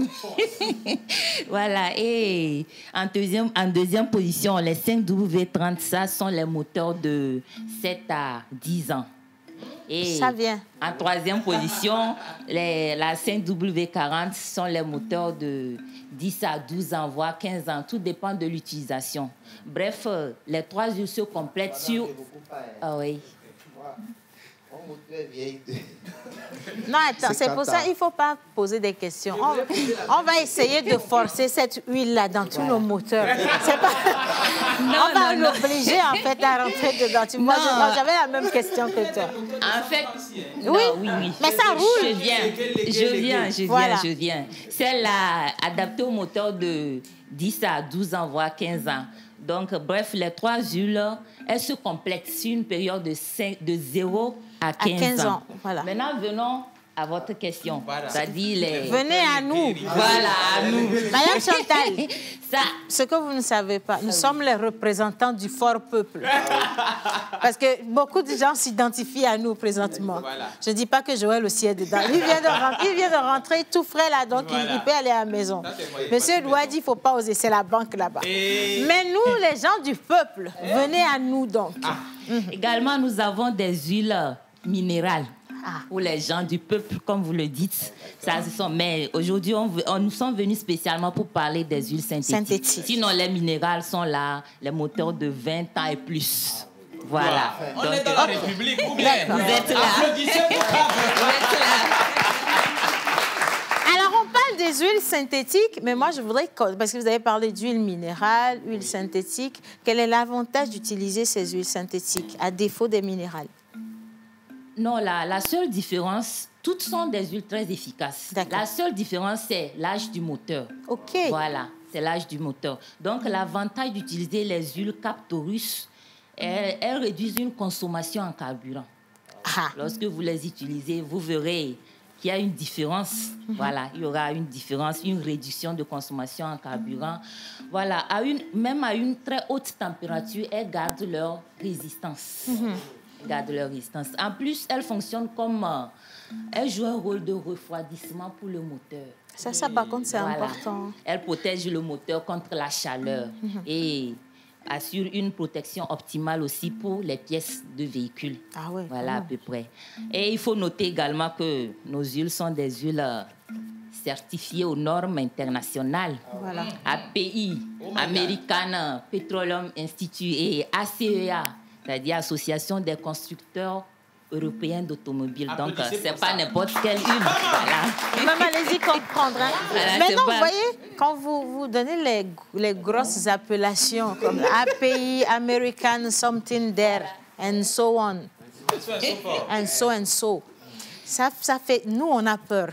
Voilà, et en deuxième position, les 5W30, ça sont les moteurs de 7 à 10 ans. Et ça vient. En troisième position, la 5W40 sont les moteurs de 10 à 12 ans, voire 15 ans. Tout dépend de l'utilisation. Bref, les 3 huiles se complètent sur... Ah oui. Non, attends, c'est pour ça qu'il ne faut pas poser des questions. On va essayer de forcer cette huile-là dans tous nos moteurs. On va l'obliger, en fait, à rentrer dedans. Tu vois, j'avais la même question que toi. En fait, oui. Mais ça roule. Je viens. Celle-là, adaptée au moteur de 10 à 12 ans, voire 15 ans. Donc, bref, les 3 huiles, elles se complètent sur une période de 0 à 15 ans. Voilà. Maintenant, venons à votre question. Voilà. Venez à nous. Voilà, à nous. Madame Chantal, ce que vous ne savez pas, nous sommes les représentants du fort peuple. Parce que beaucoup de gens s'identifient à nous présentement. Voilà. Je ne dis pas que Joël aussi est dedans. Il vient de rentrer tout frais là, donc il peut aller à la maison. Monsieur Edouard dit, il ne faut pas oser, c'est la banque là-bas. Mais nous, les gens du peuple, venez à nous donc. Également, nous avons des huiles minérales. Pour les gens du peuple, comme vous le dites. Mais aujourd'hui, nous sommes venus spécialement pour parler des huiles synthétiques. Sinon, les minérales sont là, les moteurs de 20 ans et plus. Voilà. On est dans la République, ou bien vous êtes là. Applaudissez pour vous êtes là. Alors, on parle des huiles synthétiques, mais moi, je voudrais, parce que vous avez parlé d'huile minérale, huile synthétique, quel est l'avantage d'utiliser ces huiles synthétiques à défaut des minérales? Non, la seule différence, toutes sont des huiles très efficaces. La seule différence, c'est l'âge du moteur. OK. Voilà, c'est l'âge du moteur. Donc, l'avantage d'utiliser les huiles Cap Taurus, elles réduisent une consommation en carburant. Lorsque vous les utilisez, vous verrez qu'il y a une différence. Voilà, il y aura une différence, une réduction de consommation en carburant. Voilà, même à une très haute température, elles gardent leur résistance. Gardent leur résistance. En plus, elles fonctionnent comme... elles jouent un rôle de refroidissement pour le moteur. Ça par contre, c'est important. Elles protègent le moteur contre la chaleur et assurent une protection optimale aussi pour les pièces de véhicule. Voilà, à peu près. Et il faut noter également que nos huiles sont des huiles certifiées aux normes internationales. API, American Petroleum Institute, et ACEA, c'est-à-dire Association des constructeurs européens d'automobiles. Donc, ce n'est pas n'importe quelle huile. Même allez-y comprendre. Maintenant, vous voyez, quand vous donnez les grosses appellations comme API, American something there, and so on, and so, ça fait... Nous, on a peur.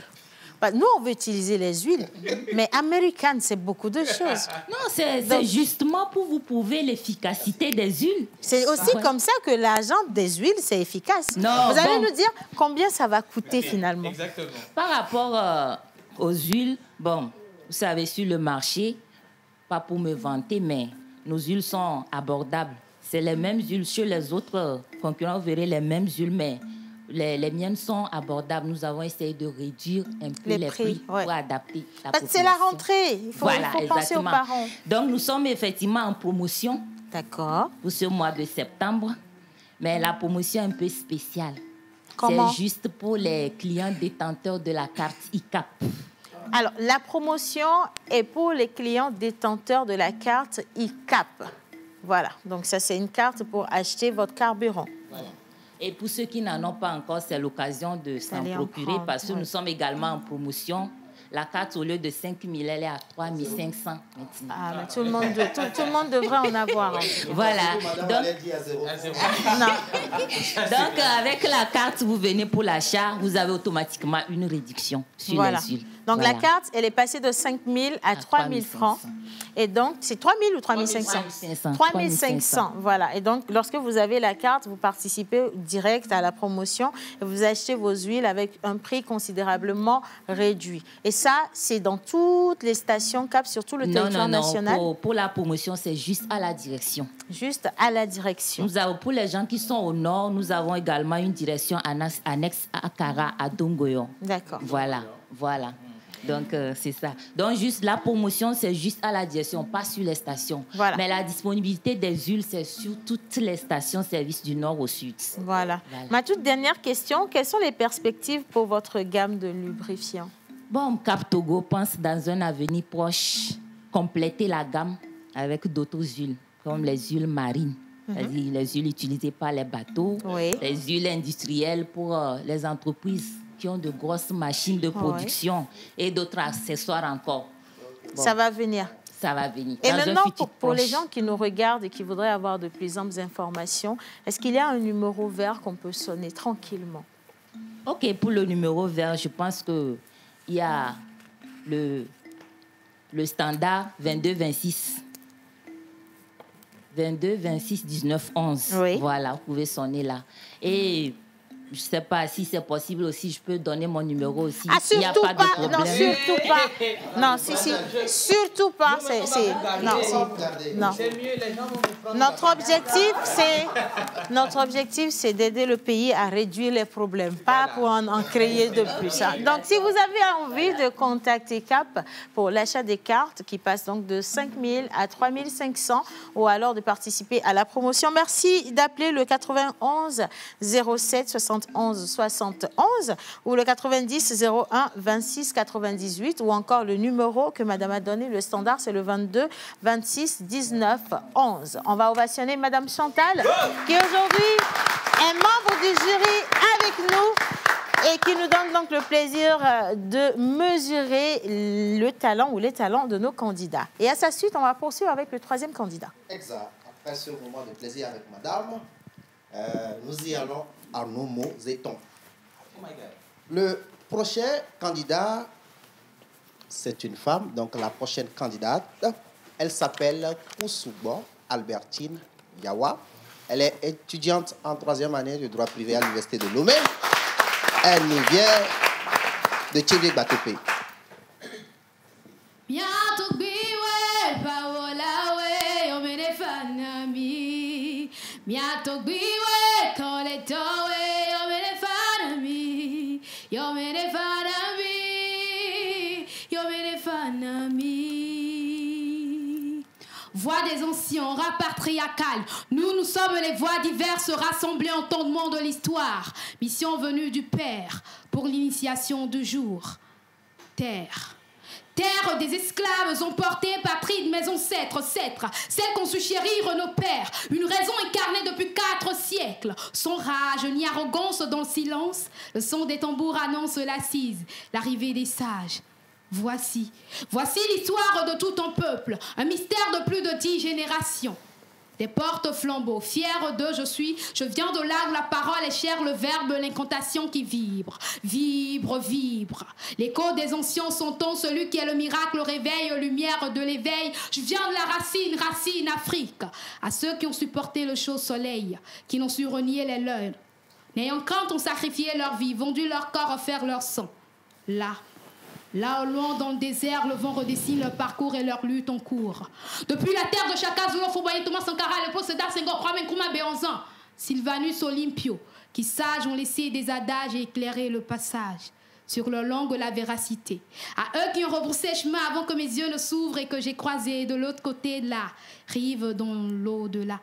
Nous, on veut utiliser les huiles, mais américaine, c'est beaucoup de choses. Non, c'est justement pour vous prouver l'efficacité des huiles. C'est aussi comme ça que l'agent des huiles, c'est efficace. Vous allez nous dire combien ça va coûter finalement. Exactement. Par rapport aux huiles, vous savez, sur le marché, pas pour me vanter, mais nos huiles sont abordables. C'est les mêmes huiles. Chez les autres concurrents, vous verrez les mêmes huiles, mais... Les miennes sont abordables. Nous avons essayé de réduire un peu les prix pour adapter la population. C'est la rentrée. Il faut penser aux parents. Donc, nous sommes effectivement en promotion. D'accord. Pour ce mois de septembre. Mais la promotion est un peu spéciale. Comment? C'est juste pour les clients détenteurs de la carte ICAP. Alors, la promotion est pour les clients détenteurs de la carte ICAP. Voilà. Donc, ça, c'est une carte pour acheter votre carburant. Voilà. Et pour ceux qui n'en ont pas encore, c'est l'occasion de s'en procurer parce que nous sommes également en promotion La carte, au lieu de 5 000, elle est à 3 500 maintenant. Ah, mais tout le monde devrait en avoir. Voilà. Donc, avec la carte, vous venez pour l'achat, vous avez automatiquement une réduction sur les huiles. Donc, la carte, elle est passée de 5 000 à 3 000 francs. Et donc, c'est 3 000 ou 3 500 3 500, voilà. Et donc, lorsque vous avez la carte, vous participez direct à la promotion et vous achetez vos huiles avec un prix considérablement réduit. Et ça, c'est dans toutes les stations CAP, sur tout le territoire national. Pour la promotion, c'est juste à la direction. Juste à la direction. Nous avons, pour les gens qui sont au nord, nous avons également une direction annexe à Akara, à Dongoyon. D'accord. Voilà. Donc, c'est ça. Donc, juste la promotion, c'est juste à la direction, pas sur les stations. Voilà. Mais la disponibilité des huiles, c'est sur toutes les stations-service du nord au sud. Voilà. Ma toute dernière question, quelles sont les perspectives pour votre gamme de lubrifiants? Bon, Cap Togo pense dans un avenir proche compléter la gamme avec d'autres huiles, comme les huiles marines. C'est-à-dire les huiles utilisées par les bateaux, les huiles industrielles pour les entreprises qui ont de grosses machines de production et d'autres accessoires encore. Bon. Ça va venir. Ça va venir. Et maintenant, pour les gens qui nous regardent et qui voudraient avoir de plus amples informations, est-ce qu'il y a un numéro vert qu'on peut sonner tranquillement? OK, pour le numéro vert, je pense qu'il y a le standard 22 26. 22 26 19 11. Oui. Voilà, vous pouvez sonner là. Et je ne sais pas si c'est possible aussi, je peux donner mon numéro aussi. Ah, il n'y a pas de problème. Non, surtout pas. Non, surtout pas. Non. Notre objectif, c'est d'aider le pays à réduire les problèmes, pas pour en créer de plus. Donc, si vous avez envie de contacter CAP pour l'achat des cartes qui passent donc de 5 000 à 3 500 ou alors de participer à la promotion, merci d'appeler le 91 07 71 71 ou le 90 01 26 98 ou encore le numéro que Madame a donné, le standard, c'est le 22 26 19 11. On va ovationner Madame Chantal qui aujourd'hui est membre du jury avec nous et qui nous donne donc le plaisir de mesurer le talent ou les talents de nos candidats. Et à sa suite, on va poursuivre avec le troisième candidat. Exact. Après ce moment de plaisir avec Madame, nous y allons à nos mots étons. Le prochain candidat, c'est une femme, donc la prochaine candidate, elle s'appelle Kousoubo Albertine Yawa. Elle est étudiante en 3e année de droit privé à l'Université de Lomé. Elle nous vient de Tchévé Batopé. Voix des anciens, rap patriarcal. Nous sommes les voix diverses rassemblées en entendement de l'histoire. Mission venue du Père pour l'initiation du jour. Terre. Terre des esclaves emportés, patrie de mes ancêtres, celles qu'on su chérir nos pères, une raison incarnée depuis 4 siècles, sans rage ni arrogance dans le silence, le son des tambours annonce l'assise, l'arrivée des sages. Voici l'histoire de tout un peuple, un mystère de plus de 10 générations. Des porte-flambeaux, fiers d'eux je viens de là où la parole est chère, le verbe, l'incantation qui vibre. L'écho des anciens s'entend, celui qui est le miracle, le réveil, lumière de l'éveil. Je viens de la racine Afrique. À ceux qui ont supporté le chaud soleil, qui n'ont su renier les leurs. N'ayant crainte, ont sacrifié leur vie, vendu leur corps, offert leur sang. Là, au loin, dans le désert, le vent redessine leur parcours et leur lutte en cours. Depuis la terre de Chaka, Zulu, Foboye, Thomas Sankara, le Possédar, Senghor, Kwame Nkrumah, Béanzan, Sylvanus Olympio, qui sages ont laissé des adages et éclairé le passage sur leur langue la véracité. À eux qui ont rebroussé chemin avant que mes yeux ne s'ouvrent et que j'ai croisé de l'autre côté de la rive dans l'au-delà.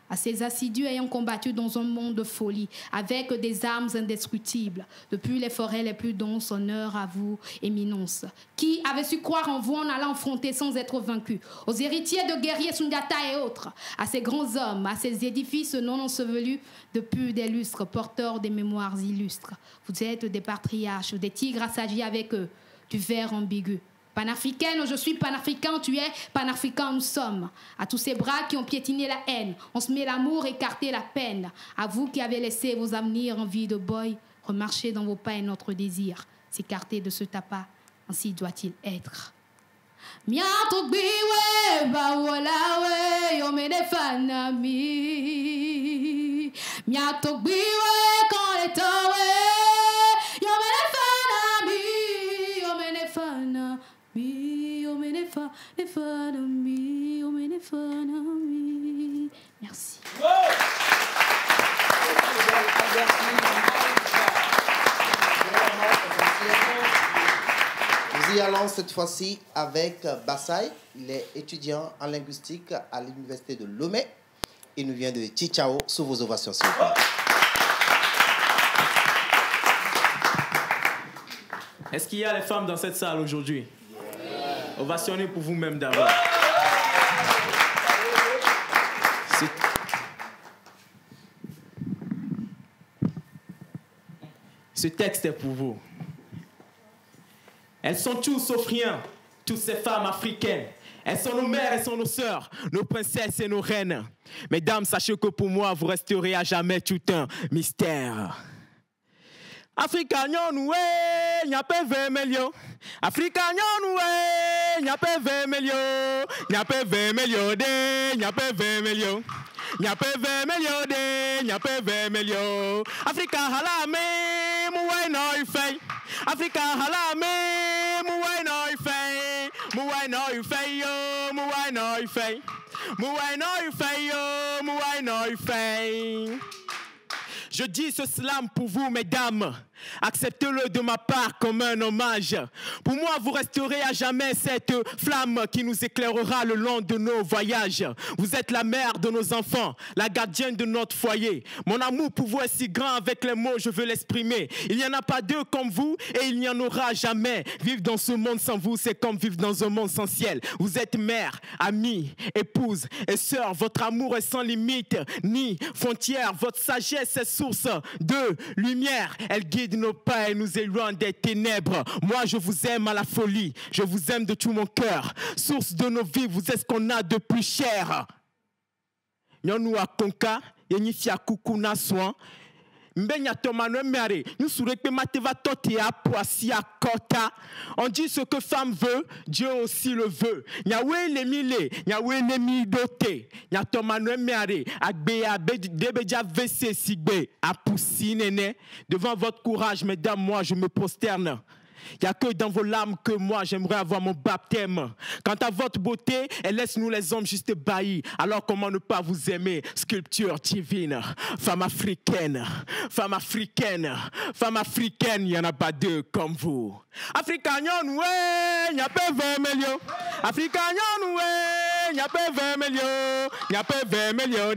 À ces assidus ayant combattu dans un monde de folie, avec des armes indestructibles, depuis les forêts les plus denses, honneur à vous, éminence, qui avait su croire en vous en allant affronter sans être vaincu, aux héritiers de guerriers Sundiata et autres, à ces grands hommes, à ces édifices non ensevelus depuis des lustres, porteurs des mémoires illustres. Vous êtes des patriarches, des tigres assagis avec eux, du verbe ambigu. Panafricaine, je suis panafricain, tu es panafricain, nous sommes. À tous ces bras qui ont piétiné la haine, on se met l'amour, écarter la peine. À vous qui avez laissé vos avenirs en vie de boy, remarchez dans vos pas et notre désir. S'écarter de ce tapas, ainsi doit-il être. Miato biwe bawala we yo me defanami. Miato biwe quand les tawe yo me defanami. Yo me defanami. Yo me defanami. Yo me defanami. Merci. Nous y allons cette fois-ci avec Bassai. Il est étudiant en linguistique à l'université de Lomé. Il nous vient de Chichao. Sous vos ovations, s'il vous plaît. Est-ce qu'il y a les femmes dans cette salle aujourd'hui? Ovationnez pour vous-même d'abord. Ce texte est pour vous. Elles sont tous sauf rien, toutes ces femmes africaines. Elles sont nos mères, elles sont nos sœurs, nos princesses et nos reines. Mesdames, sachez que pour moi, vous resterez à jamais tout un mystère. Africagnons nous, n'y a pas 20 millions. Africagnons nous, n'y a pas 20 millions. N'y a pas 20 millions, n'y a pas 20 millions. N'y a pas 20 millions, n'y a pas 20 millions. Africa halame, mouai no ifei. Africa halame, mouai no ifei. Mouai no ifei yo, mouai no ifei. Mouai no ifei yo, mouai no ifei. Je dis ce slam pour vous, mesdames. Acceptez-le de ma part comme un hommage. Pour moi, vous resterez à jamais cette flamme qui nous éclairera le long de nos voyages. Vous êtes la mère de nos enfants, la gardienne de notre foyer. Mon amour pour vous est si grand, avec les mots, je veux l'exprimer. Il n'y en a pas deux comme vous et il n'y en aura jamais. Vivre dans ce monde sans vous, c'est comme vivre dans un monde sans ciel. Vous êtes mère, amie, épouse et sœur. Votre amour est sans limite ni frontières. Votre sagesse est source de lumière. Elle guide nos pas et nous éloigne des ténèbres. Moi, je vous aime à la folie. Je vous aime de tout mon cœur. Source de nos vies, vous êtes ce qu'on a de plus cher. Nyonou a konka, yenifia kukuna soin. Mbenya tomano mère, nous souhaitons mateva tote à poissi à kota. On dit ce que femme veut, Dieu aussi le veut. Nyawe les mille, nyawe les mi doté. Nya tomano mère, agbe abe debeja vc sigbe, à poussi nene. Devant votre courage, mesdames, moi je me prosterne. Il n'y a que dans vos larmes que moi j'aimerais avoir mon baptême. Quant à votre beauté, elle laisse nous les hommes juste ébahis. Alors comment ne pas vous aimer? Sculpture divine, femme africaine, femme africaine, femme africaine, il n'y en a pas deux comme vous. Africagnon, ouais, il n'y a pas 20 millions. Africagnon, ouais, il n'y a pas 20 millions. Il n'y a pas 20 millions,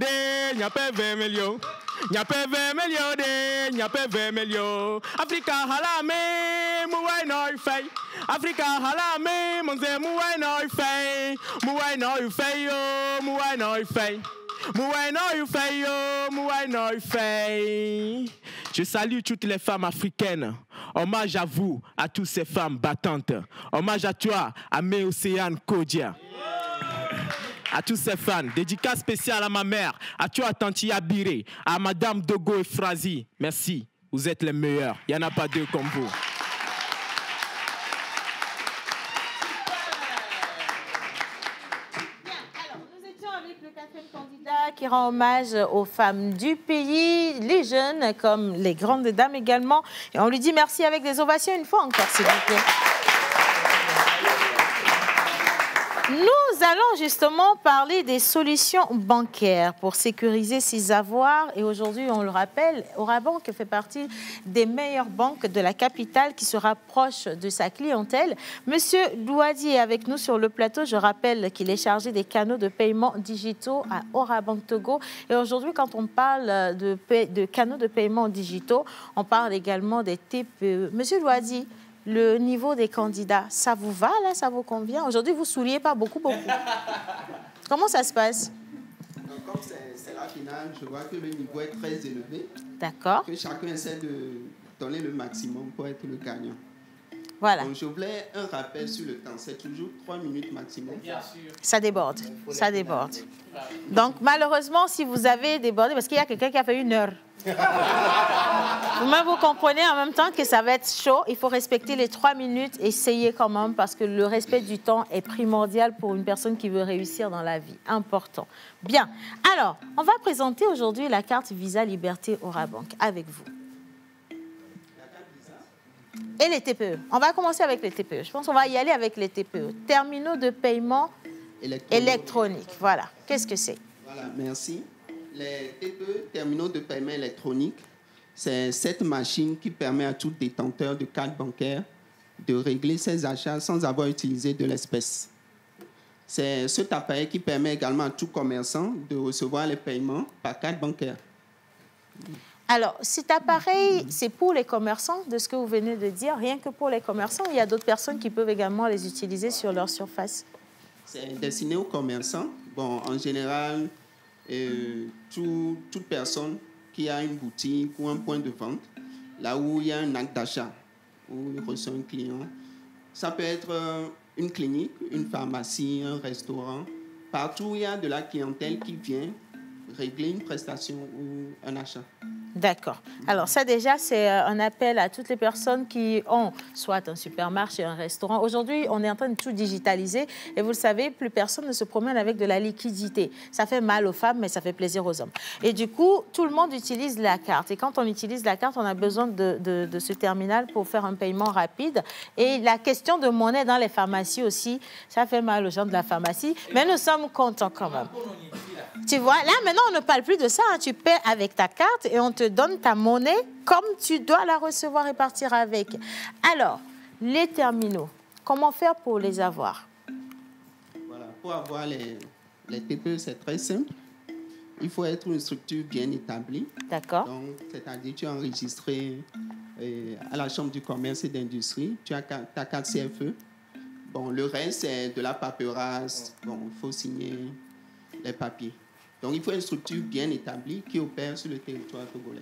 il n'y a pas 20 millions. N'y pas 20 millions, n'y pas 20 millions. Africa halame, mouai no ifei. Africa halame, monze mouai no ifei. Mouai no ifei yo, mouai no ifei. Mouai no ifei yo, mouai no ifei. Je salue toutes les femmes africaines. Hommage à vous, à toutes ces femmes battantes. Hommage à toi, à Océane Kodia. À tous ces fans, dédicace spéciale à ma mère, à toi, Tanti Abiré, à Madame Dogo et Frazi. Merci, vous êtes les meilleurs. Il n'y en a pas deux comme vous. Nous étions avec le 4e candidat qui rend hommage aux femmes du pays, les jeunes comme les grandes dames également. Et on lui dit merci avec des ovations une fois encore, s'il vous plaît. Nous allons justement parler des solutions bancaires pour sécuriser ses avoirs. Et aujourd'hui, on le rappelle, Orabank fait partie des meilleures banques de la capitale qui se rapprochent de sa clientèle. Monsieur Douadi est avec nous sur le plateau. Je rappelle qu'il est chargé des canaux de paiement digitaux à Orabank Togo. Et aujourd'hui, quand on parle de canaux de paiement digitaux, on parle également des TPE. Monsieur Douadi, le niveau des candidats, ça vous va là, ça vous convient? Aujourd'hui, vous ne souriez pas beaucoup. Comment ça se passe? Comme c'est la finale, je vois que le niveau est très élevé. D'accord. Que chacun essaie de donner le maximum pour être le gagnant. Voilà. Donc, je voulais un rappel sur le temps. C'est toujours 3 minutes maximum. Bien sûr. Ça déborde. Ça déborde. Donc, malheureusement, si vous avez débordé, parce qu'il y a quelqu'un qui a fait 1 heure. Vous-même, vous comprenez en même temps que ça va être chaud. Il faut respecter les 3 minutes. Essayez quand même, parce que le respect du temps est primordial pour une personne qui veut réussir dans la vie. Important. Bien. Alors, on va présenter aujourd'hui la carte Visa Liberté Orabank avec vous. Et les TPE. On va commencer avec les TPE. Je pense qu'on va y aller avec les TPE. Terminaux de paiement électronique. Voilà. Qu'est-ce que c'est? Voilà, merci. Les TPE, terminaux de paiement électronique, c'est cette machine qui permet à tout détenteur de carte bancaire de régler ses achats sans avoir utilisé de l'espèce. C'est cet appareil qui permet également à tout commerçant de recevoir les paiements par carte bancaire. Alors, cet appareil, c'est pour les commerçants, de ce que vous venez de dire, rien que pour les commerçants, il y a d'autres personnes qui peuvent également les utiliser sur leur surface. C'est destiné aux commerçants. Bon, en général, toute personne qui a une boutique ou un point de vente, là où il y a un acte d'achat, où il reçoit un client, ça peut être une clinique, une pharmacie, un restaurant, partout où il y a de la clientèle qui vient régler une prestation ou un achat. D'accord. Alors ça déjà, c'est un appel à toutes les personnes qui ont soit un supermarché, un restaurant. Aujourd'hui, on est en train de tout digitaliser et vous le savez, plus personne ne se promène avec de la liquidité. Ça fait mal aux femmes, mais ça fait plaisir aux hommes. Et du coup, tout le monde utilise la carte. Et quand on utilise la carte, on a besoin de ce terminal pour faire un paiement rapide. Et la question de monnaie dans les pharmacies aussi, ça fait mal aux gens de la pharmacie, mais nous sommes contents quand même. Tu vois, là, maintenant, on ne parle plus de ça. Hein. Tu paies avec ta carte et on te donne ta monnaie comme tu dois la recevoir et partir avec. Alors, les terminaux, comment faire pour les avoir? Voilà, pour avoir les TPE, c'est très simple. Il faut être une structure bien établie. D'accord. Donc, c'est-à-dire tu es enregistré à la Chambre du commerce et d'industrie. Tu as ta carte CFE. Bon, le reste, c'est de la paperasse. Bon, il faut signer les papiers. Donc, il faut une structure bien établie qui opère sur le territoire togolais.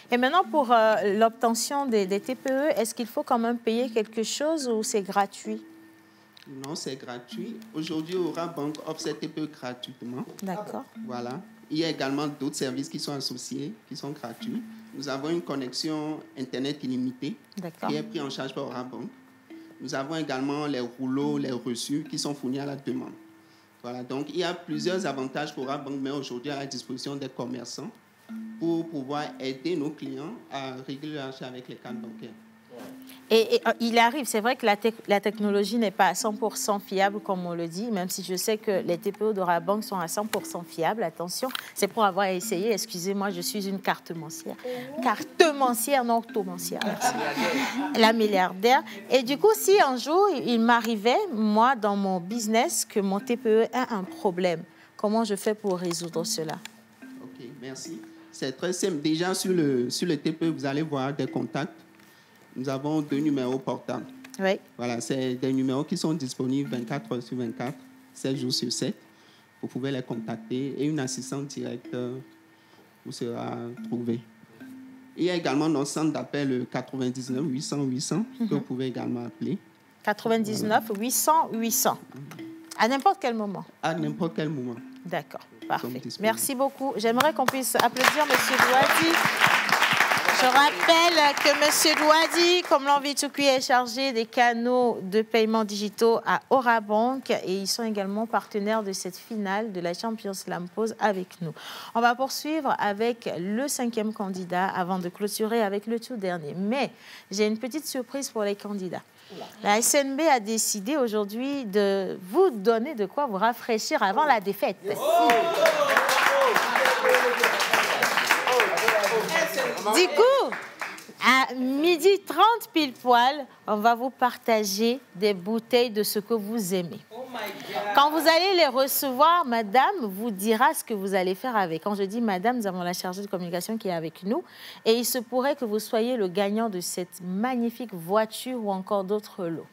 Et maintenant, pour l'obtention des TPE, est-ce qu'il faut quand même payer quelque chose ou c'est gratuit? Non, c'est gratuit. Aujourd'hui, Orabank offre ces TPE gratuitement. D'accord. Voilà. Il y a également d'autres services qui sont associés, qui sont gratuits. Nous avons une connexion Internet illimitée qui est prise en charge par Orabank. Nous avons également les rouleaux, les reçus qui sont fournis à la demande. Voilà, donc il y a plusieurs avantages qu'Orabank met aujourd'hui à la disposition des commerçants pour pouvoir aider nos clients à régler l'achat avec les cartes bancaires. Et il arrive, c'est vrai que la technologie n'est pas à 100% fiable, comme on le dit, même si je sais que les TPE d'Orabank sont à 100% fiables. Attention, c'est pour avoir essayé. Excusez-moi, je suis une cartomancière. Cartomancière, non automancière. La milliardaire. Et du coup, si un jour, il m'arrivait, moi, dans mon business, que mon TPE a un problème, comment je fais pour résoudre cela? OK, merci. C'est très simple. Déjà, sur le TPE, vous allez voir des contacts. Nous avons 2 numéros portables. Oui. Voilà, c'est des numéros qui sont disponibles 24 heures sur 24, 7 jours sur 7. Vous pouvez les contacter et une assistante directe vous sera trouvée. Il y a également notre centre d'appel 99 800 800 que vous pouvez également appeler. 99 800 800. À n'importe quel moment. À n'importe quel moment. D'accord, parfait. Merci beaucoup. J'aimerais qu'on puisse applaudir M. Douadi. Je rappelle que M. Douadi, comme l'envie de est chargé des canaux de paiement digitaux à Orabank et ils sont également partenaires de cette finale de la Champions Slam Pose avec nous. On va poursuivre avec le 5e candidat avant de clôturer avec le tout dernier. Mais j'ai une petite surprise pour les candidats. La SNB a décidé aujourd'hui de vous donner de quoi vous rafraîchir avant la défaite. Du coup, à 12h30 pile poil, on va vous partager des bouteilles de ce que vous aimez. Quand vous allez les recevoir, madame vous dira ce que vous allez faire avec. Quand je dis madame, nous avons la chargée de communication qui est avec nous. Et il se pourrait que vous soyez le gagnant de cette magnifique voiture ou encore d'autres lots.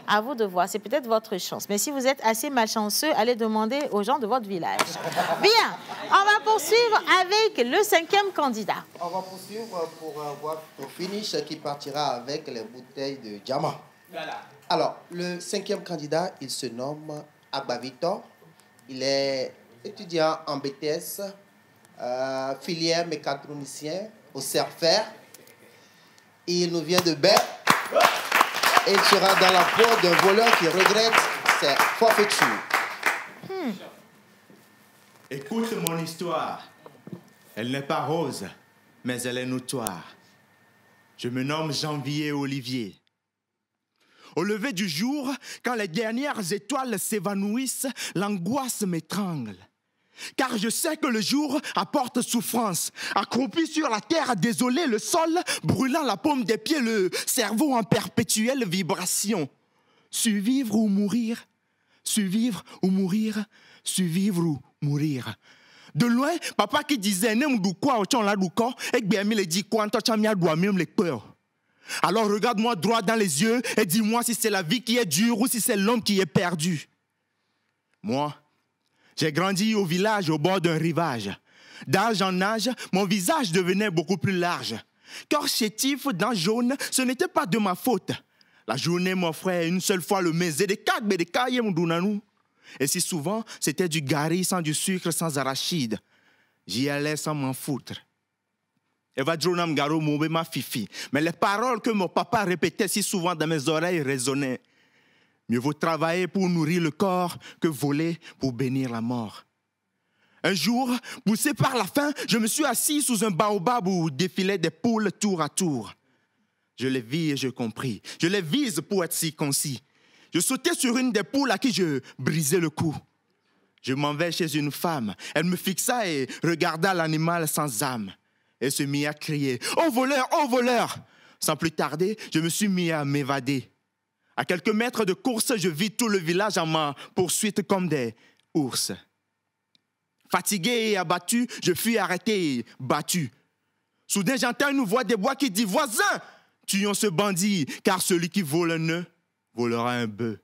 À vous de voir, c'est peut-être votre chance. Mais si vous êtes assez malchanceux, allez demander aux gens de votre village. Bien, on va poursuivre avec le 5e candidat. On va poursuivre pour voir au finish qui partira avec les bouteilles de diamant. Alors, le 5e candidat, il se nomme Agba Victor. Il est étudiant en BTS, filière mécatronicien au CERFER. Il nous vient de Berck. Et il sera dans la peau d'un voleur qui regrette ses forfaitures. Écoute mon histoire. Elle n'est pas rose, mais elle est notoire. Je me nomme Janvier Olivier. Au lever du jour, quand les dernières étoiles s'évanouissent, l'angoisse m'étrangle. Car je sais que le jour apporte souffrance. Accroupi sur la terre, désolé, le sol, brûlant la paume des pieds, le cerveau en perpétuelle vibration. Survivre ou mourir, survivre ou mourir, survivre ou mourir. De loin, papa qui disait, ne m'dou quoi, au la douko, et bien me le dit quoi, en mia doit même les peurs. Alors regarde-moi droit dans les yeux et dis-moi si c'est la vie qui est dure ou si c'est l'homme qui est perdu. Moi, j'ai grandi au village au bord d'un rivage. D'âge en âge, mon visage devenait beaucoup plus large. Corps chétif, dents jaunes, ce n'était pas de ma faute. La journée m'offrait une seule fois le mésé de kagbe de kaye mdounanou. Et si souvent, c'était du gari sans du sucre, sans arachide. J'y allais sans m'en foutre. Eva Dronam Garo Moube ma fifi. Mais les paroles que mon papa répétait si souvent dans mes oreilles résonnaient. Mieux vaut travailler pour nourrir le corps que voler pour bénir la mort. Un jour, poussé par la faim, je me suis assis sous un baobab où défilaient des poules tour à tour. Je les vis et je compris. Je les vise pour être si concis. Je sautais sur une des poules à qui je brisais le cou. Je m'en vais chez une femme. Elle me fixa et regarda l'animal sans âme. Elle se mit à crier « Oh voleur, oh voleur !» Sans plus tarder, je me suis mis à m'évader. À quelques mètres de course, je vis tout le village en ma poursuite comme des ours. Fatigué et abattu, je fus arrêté et battu. Soudain, j'entends une voix des bois qui dit « Voisin, tuons ce bandit, car celui qui vole un nœud volera un bœuf. »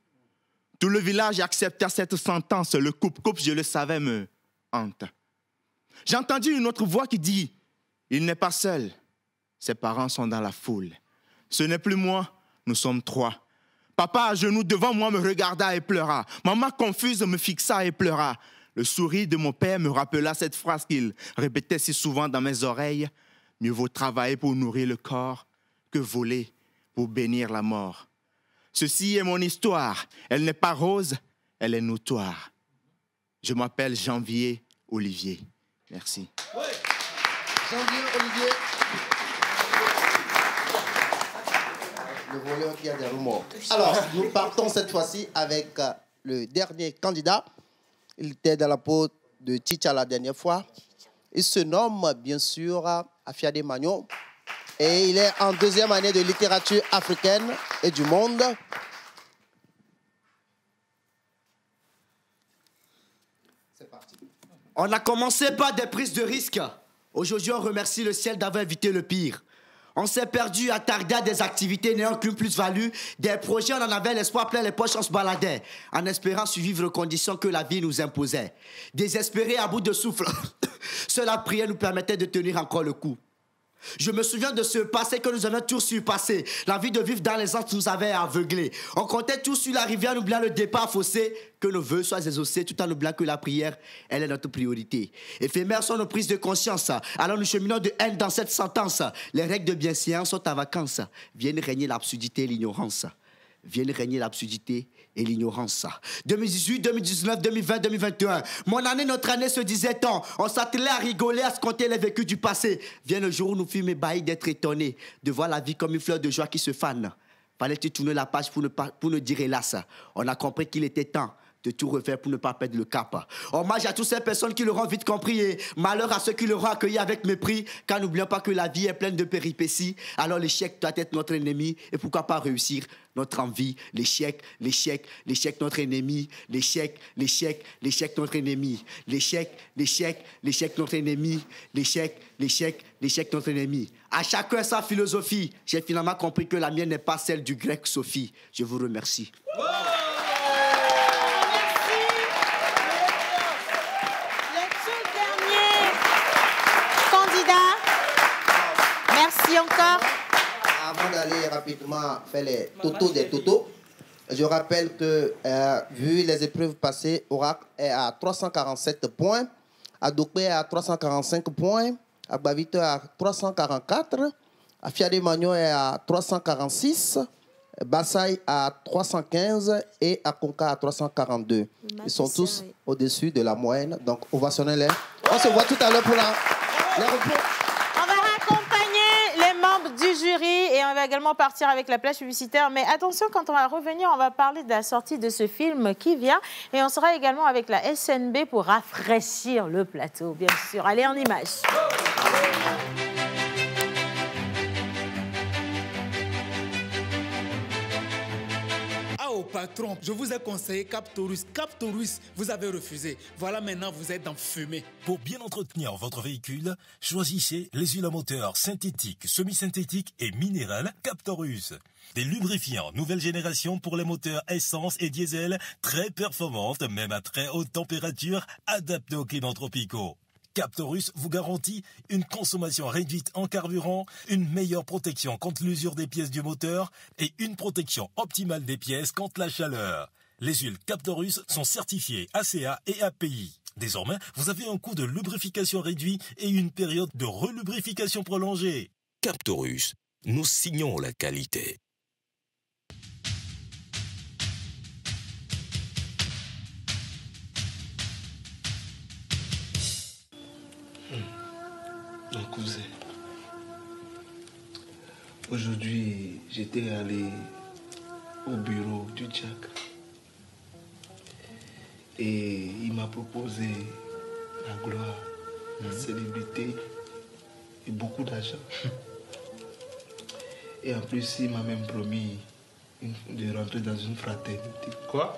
Tout le village accepta cette sentence. Le coupe-coupe, je le savais, me hante. J'ai entendu une autre voix qui dit « Il n'est pas seul. Ses parents sont dans la foule. Ce n'est plus moi, nous sommes trois. » Papa, à genoux devant moi, me regarda et pleura. Maman, confuse, me fixa et pleura. Le sourire de mon père me rappela cette phrase qu'il répétait si souvent dans mes oreilles. « Mieux vaut travailler pour nourrir le corps que voler pour bénir la mort. » Ceci est mon histoire. Elle n'est pas rose, elle est notoire. Je m'appelle Janvier Olivier. Merci. Oui. Janvier Olivier. Le voleur qui a des remords. Alors, nous partons cette fois-ci avec le dernier candidat. Il était dans la peau de Tchicha la dernière fois. Il se nomme, bien sûr, Afiade Magnon. Et il est en 2e année de littérature africaine et du monde. C'est parti. On a commencé par des prises de risques. Aujourd'hui, on remercie le ciel d'avoir évité le pire. On s'est perdu, attardé à des activités n'ayant qu'une plus-value. Des projets, on en avait l'espoir plein les poches, on se baladait, en espérant survivre aux conditions que la vie nous imposait. Désespérés, à bout de souffle, seule la prière nous permettait de tenir encore le coup. Je me souviens de ce passé que nous avions tous surpassé. L'envie de vivre dans les antres nous avait aveuglés. On comptait tous sur la rivière, en oubliant le départ faussé. Que nos vœux soient exaucés, tout en oubliant que la prière, elle est notre priorité. Éphémères sont nos prises de conscience. Alors nous cheminons de haine dans cette sentence. Les règles de bienséance sont en vacances. Viennent régner l'absurdité et l'ignorance. Viennent régner l'absurdité et l'ignorance. 2018, 2019, 2020, 2021. Mon année, notre année, se disait-on. On s'attelait à rigoler, à se compter les vécus du passé. Vient le jour où nous fûmes ébahis d'être étonnés, de voir la vie comme une fleur de joie qui se fane. Fallait-il tourner la page pour ne dire hélas. On a compris qu'il était temps de tout refaire pour ne pas perdre le cap. Hommage à toutes ces personnes qui l'auront vite compris et malheur à ceux qui l'auront accueilli avec mépris, car n'oublions pas que la vie est pleine de péripéties. Alors l'échec doit être notre ennemi et pourquoi pas réussir notre envie. L'échec, l'échec, l'échec notre ennemi. L'échec, l'échec, l'échec notre ennemi. L'échec, l'échec, l'échec notre ennemi. L'échec, l'échec, l'échec notre ennemi. À chacun sa philosophie. J'ai finalement compris que la mienne n'est pas celle du grec Sophie. Je vous remercie. Merci encore. avant d'aller rapidement faire les totos des totos, je rappelle que, vu les épreuves passées, Oracle est à 347 points, Adokwe est à 345 points, Agbavite est à 344, Afiade Magnon est à 346, Bassai à 315 et Akonka à 342. Ils sont tous au-dessus de la moyenne, donc ovationnez-les. On se voit tout à l'heure pour les repos. On va raccompagner les membres du jury et on va également partir avec la plage publicitaire. Mais attention, quand on va revenir, on va parler de la sortie de ce film qui vient et on sera également avec la SNB pour rafraîchir le plateau, bien sûr. Allez, en images. Au patron, je vous ai conseillé Captorus. Captorus, vous avez refusé. Voilà, maintenant, vous êtes en fumée. Pour bien entretenir votre véhicule, choisissez les huiles à moteur synthétiques, semi-synthétiques et minérales Captorus. Des lubrifiants nouvelle génération pour les moteurs essence et diesel, très performantes, même à très haute température, adaptées aux climats tropicaux. Captorus vous garantit une consommation réduite en carburant, une meilleure protection contre l'usure des pièces du moteur et une protection optimale des pièces contre la chaleur. Les huiles Captorus sont certifiées ACA et API. Désormais, vous avez un coût de lubrification réduit et une période de relubrification prolongée. Captorus, nous signons la qualité. Mon cousin, aujourd'hui j'étais allé au bureau du Jack et il m'a proposé la gloire, la célébrité et beaucoup d'argent. Et en plus, il m'a même promis de rentrer dans une fraternité. Quoi?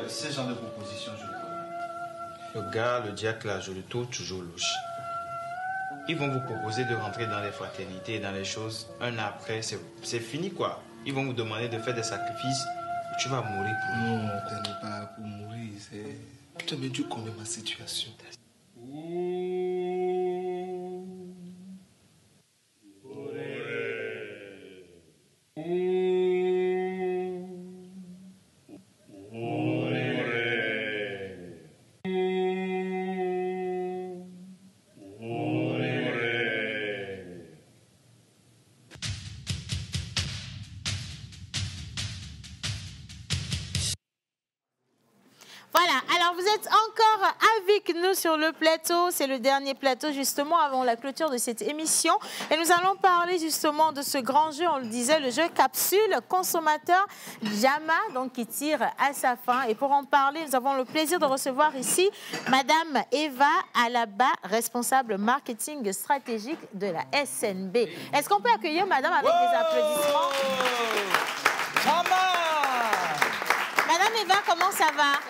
Ce genre de proposition, je le connais. Le gars, le diacre là, je le trouve toujours louche. Ils vont vous proposer de rentrer dans les fraternités, dans les choses. Un an après, c'est fini quoi. Ils vont vous demander de faire des sacrifices. Tu vas mourir pour eux. Non, ce n'est pas pour mourir. Tu as même dû connaître ma situation. Voilà, alors vous êtes encore avec nous sur le plateau. C'est le dernier plateau justement avant la clôture de cette émission. Et nous allons parler justement de ce grand jeu, on le disait, le jeu capsule consommateur Jama, donc qui tire à sa fin. Et pour en parler, nous avons le plaisir de recevoir ici Madame Eva Alaba, responsable marketing stratégique de la SNB. Est-ce qu'on peut accueillir Madame avec des applaudissements? Madame Eva, comment ça va?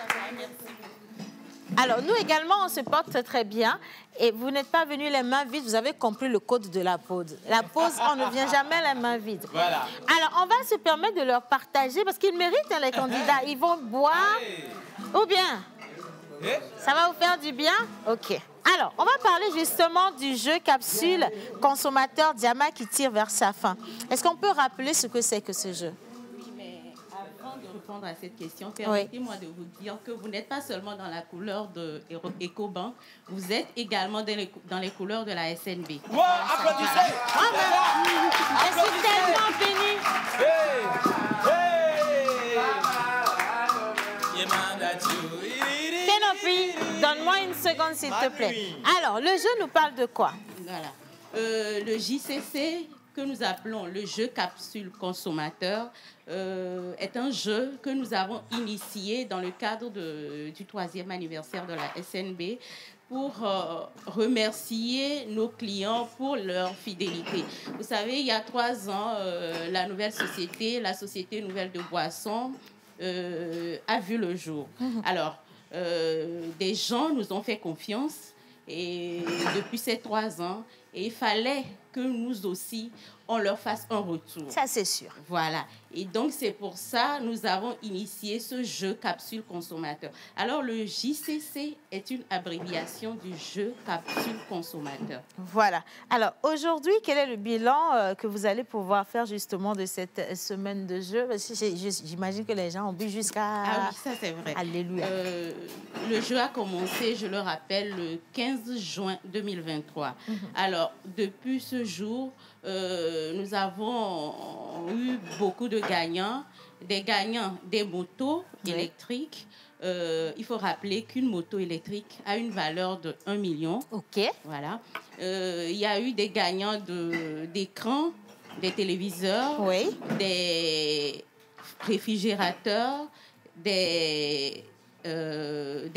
Alors, nous également, on se porte très bien. Et vous n'êtes pas venus les mains vides, vous avez compris le code de la pause. La pause, on ne vient jamais les mains vides. Voilà. Alors, on va se permettre de leur partager, parce qu'ils méritent, les candidats. Ils vont boire, ou bien? Ça va vous faire du bien? OK. Alors, on va parler justement du jeu capsule consommateur Diama qui tire vers sa fin. Est-ce qu'on peut rappeler ce que c'est que ce jeu? À cette question, permettez-moi de vous dire que vous n'êtes pas seulement dans la couleur de EcoBank, vous êtes également dans les couleurs de la SNB. Wow, applaudissez! Je suis tellement bénie. Pénopi, donne-moi une seconde s'il te plaît. Alors, le jeu nous parle de quoi? Voilà. Le JCC, que nous appelons le jeu capsule consommateur, est un jeu que nous avons initié dans le cadre du 3e anniversaire de la SNB pour remercier nos clients pour leur fidélité. Vous savez, il y a 3 ans, la nouvelle société, la Société Nouvelle de Boissons, a vu le jour. Alors, des gens nous ont fait confiance et depuis ces 3 ans, Et il fallait que nous aussi, on leur fasse un retour. Ça, c'est sûr. Voilà. Et donc, c'est pour ça que nous avons initié ce jeu capsule consommateur. Alors, le JCC est une abréviation du jeu capsule consommateur. Voilà. Alors, aujourd'hui, quel est le bilan que vous allez pouvoir faire justement de cette semaine de jeu? Parce que j'imagine que les gens ont bu jusqu'à... Ah oui, ça c'est vrai. Alléluia. Le jeu a commencé, je le rappelle, le 15 juin 2023. Alors, depuis ce jour, nous avons eu beaucoup de gagnants. Des gagnants des motos électriques. Il faut rappeler qu'une moto électrique a une valeur de 1 million. OK. Voilà. Il y a eu des gagnants d'écrans, des téléviseurs, des réfrigérateurs, des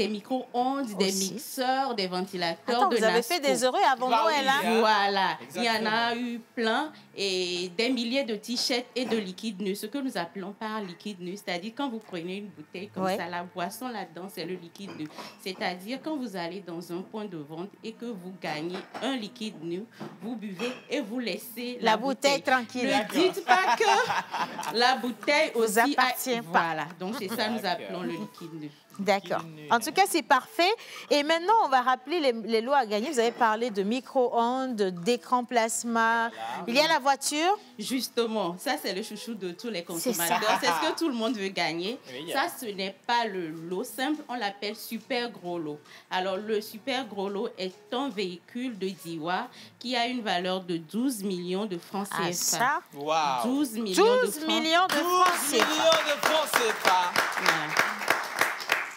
micro-ondes, des mixeurs, des ventilateurs. Attends, vous avez fait des heureux avant Noël, hein? Voilà. Exactement. Il y en a eu plein et des milliers de t-shirts et de liquide nu. Ce que nous appelons par liquide nu, c'est-à-dire quand vous prenez une bouteille comme ça, la boisson là-dedans, c'est le liquide nu. C'est-à-dire quand vous allez dans un point de vente et que vous gagnez un liquide nu, vous buvez et vous laissez la bouteille tranquille. Ne dites pas que la bouteille aussi vous appartient pas. Voilà. Donc c'est ça nous appelons le liquide nu. D'accord. En tout cas, c'est parfait. Et maintenant, on va rappeler les lots à gagner. Vous avez parlé de micro-ondes, d'écran plasma. Voilà. Il y a la voiture. Justement, ça, c'est le chouchou de tous les consommateurs. C'est ce que tout le monde veut gagner. Oui, ça, ce n'est pas le lot simple. On l'appelle super gros lot. Alors, le super gros lot est un véhicule de Diwa qui a une valeur de 12 millions de francs CFA. Ah, ça? Wow. 12 millions de francs CFA. Voilà.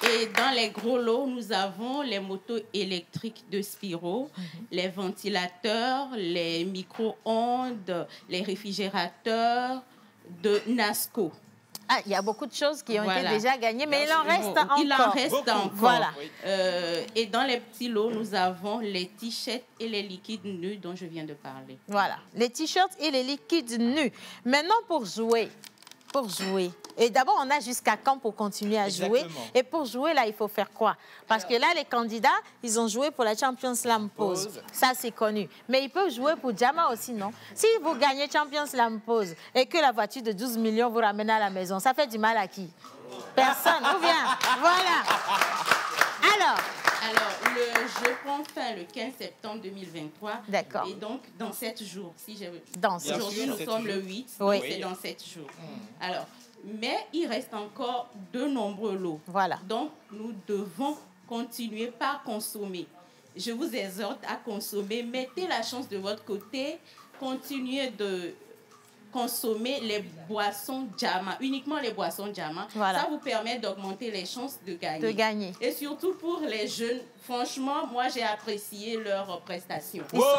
Et dans les gros lots, nous avons les motos électriques de Spiro, les ventilateurs, les micro-ondes, les réfrigérateurs de Nasco. Ah, il y a beaucoup de choses qui ont été déjà gagnées, mais il en reste encore. Il en reste encore. Voilà. Et dans les petits lots, nous avons les t-shirts et les liquides nus dont je viens de parler. Voilà, les t-shirts et les liquides nus. Maintenant, pour jouer. Et d'abord, on a jusqu'à quand pour continuer à jouer? Et pour jouer, là, il faut faire quoi? Parce que là, les candidats, ils ont joué pour la Champions Slam Pose. Ça, c'est connu. Mais ils peuvent jouer pour Jama aussi, non? Si vous gagnez Champions Slam Pose et que la voiture de 12 millions vous ramène à la maison, ça fait du mal à qui? Personne. Ou bien, voilà. Alors, le jeu prend fin le 15 septembre 2023. D'accord. Et donc, dans 7 jours. Aujourd'hui, nous sommes le 8, donc c'est dans 7 jours. Alors, mais il reste encore de nombreux lots. Voilà. Donc, nous devons continuer par consommer. Je vous exhorte à consommer. Mettez la chance de votre côté. Continuez de consommer les boissons Jama, uniquement les boissons Jama. Voilà. Ça vous permet d'augmenter les chances de gagner. Et surtout pour les jeunes, franchement, moi j'ai apprécié leurs prestations. Ils sont bons.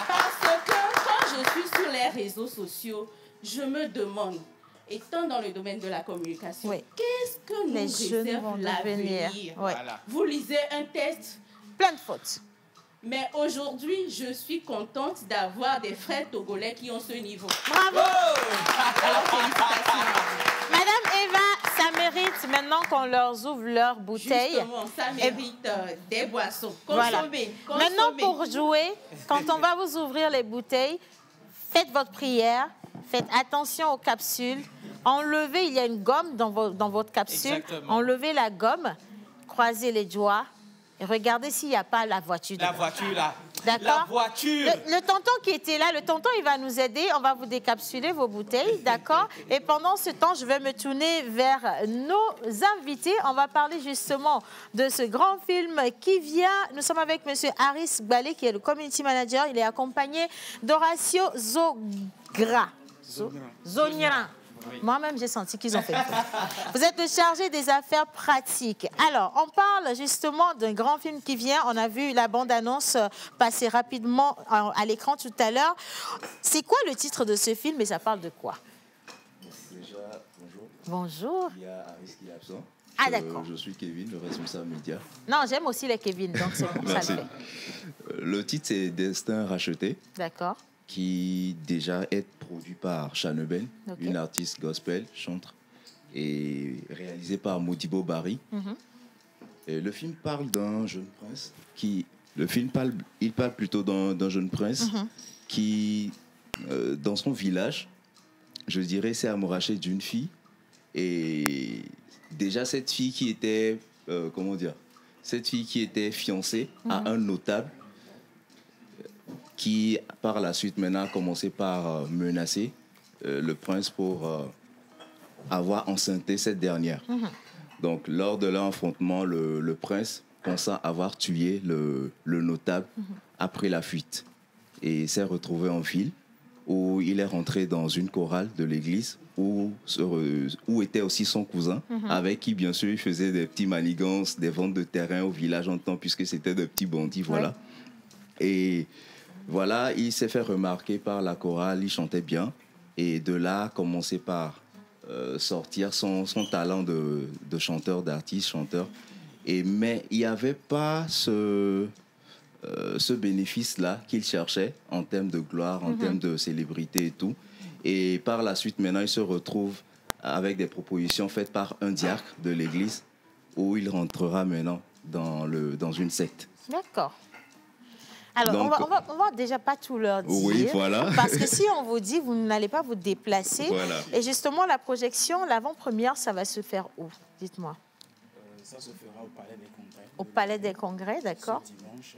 Parce que quand je suis sur les réseaux sociaux, je me demande, étant dans le domaine de la communication, qu'est-ce que nous réserve l'avenir? Voilà. Vous lisez un texte, plein de fautes. Mais aujourd'hui, je suis contente d'avoir des frères togolais qui ont ce niveau. Bravo! Alors, félicitations. Madame Eva, ça mérite maintenant qu'on leur ouvre leurs bouteilles. Justement, ça mérite des boissons. Voilà. Consommez. Maintenant, pour jouer, quand on va vous ouvrir les bouteilles, faites votre prière, faites attention aux capsules. Enlevez, il y a une gomme dans votre capsule. Exactement. Enlevez la gomme, croisez les doigts. Et regardez s'il n'y a pas la voiture. La voiture, là. D'accord? La voiture. Le tonton qui était là, le tonton, il va nous aider. On va vous décapsuler vos bouteilles, d'accord? Et pendant ce temps, je vais me tourner vers nos invités. On va parler justement de ce grand film qui vient. Nous sommes avec M. Haris Balé, qui est le community manager. Il est accompagné d'Horacio Zogneran. Oui. Moi-même, j'ai senti qu'ils ont fait une faute. Vous êtes le chargé des affaires pratiques. Alors, on parle justement d'un grand film qui vient. On a vu la bande-annonce passer rapidement à l'écran tout à l'heure. C'est quoi le titre de ce film et ça parle de quoi? Déjà, bonjour. Bonjour. Il y a Haris qui est absent. Ah, d'accord. Je suis Kevin, le responsable média. Non, j'aime aussi les Kevin, donc c'est pour ça le fait. Le titre, c'est Destin racheté. D'accord. Qui déjà est produit par Chaneben, une artiste gospel, chantre, et réalisé par Modibo Barry. Et le film parle d'un jeune prince qui Le film parle plutôt d'un jeune prince qui, dans son village, je dirais, s'est amouraché d'une fille. Et déjà, cette fille qui était, fiancée à un notable qui, par la suite, maintenant, a commencé par menacer le prince pour avoir enceinté cette dernière. Donc, lors de l'affrontement, le prince pensa avoir tué le notable après la fuite et s'est retrouvé en ville où il est rentré dans une chorale de l'église où était aussi son cousin avec qui bien sûr il faisait des petits manigances, des ventes de terrain au village en temps puisque c'était des petits bandits, voilà. Ouais. Et voilà, il s'est fait remarquer par la chorale, il chantait bien et de là a commencé par sortir son talent de chanteur, d'artiste, chanteur. Mais il n'y avait pas ce bénéfice-là qu'il cherchait en termes de gloire, en termes de célébrité et tout. Et par la suite, maintenant, il se retrouve avec des propositions faites par un diacre de l'église où il rentrera maintenant dans une secte. D'accord. Alors, donc, on va déjà pas tout leur dire. Oui, voilà. Parce que si on vous dit, vous n'allez pas vous déplacer. Voilà. Et justement, la projection, l'avant-première, ça va se faire où? Dites-moi. Ça se fera au Palais des Congrès. Au Palais des Congrès, d'accord. Ce dimanche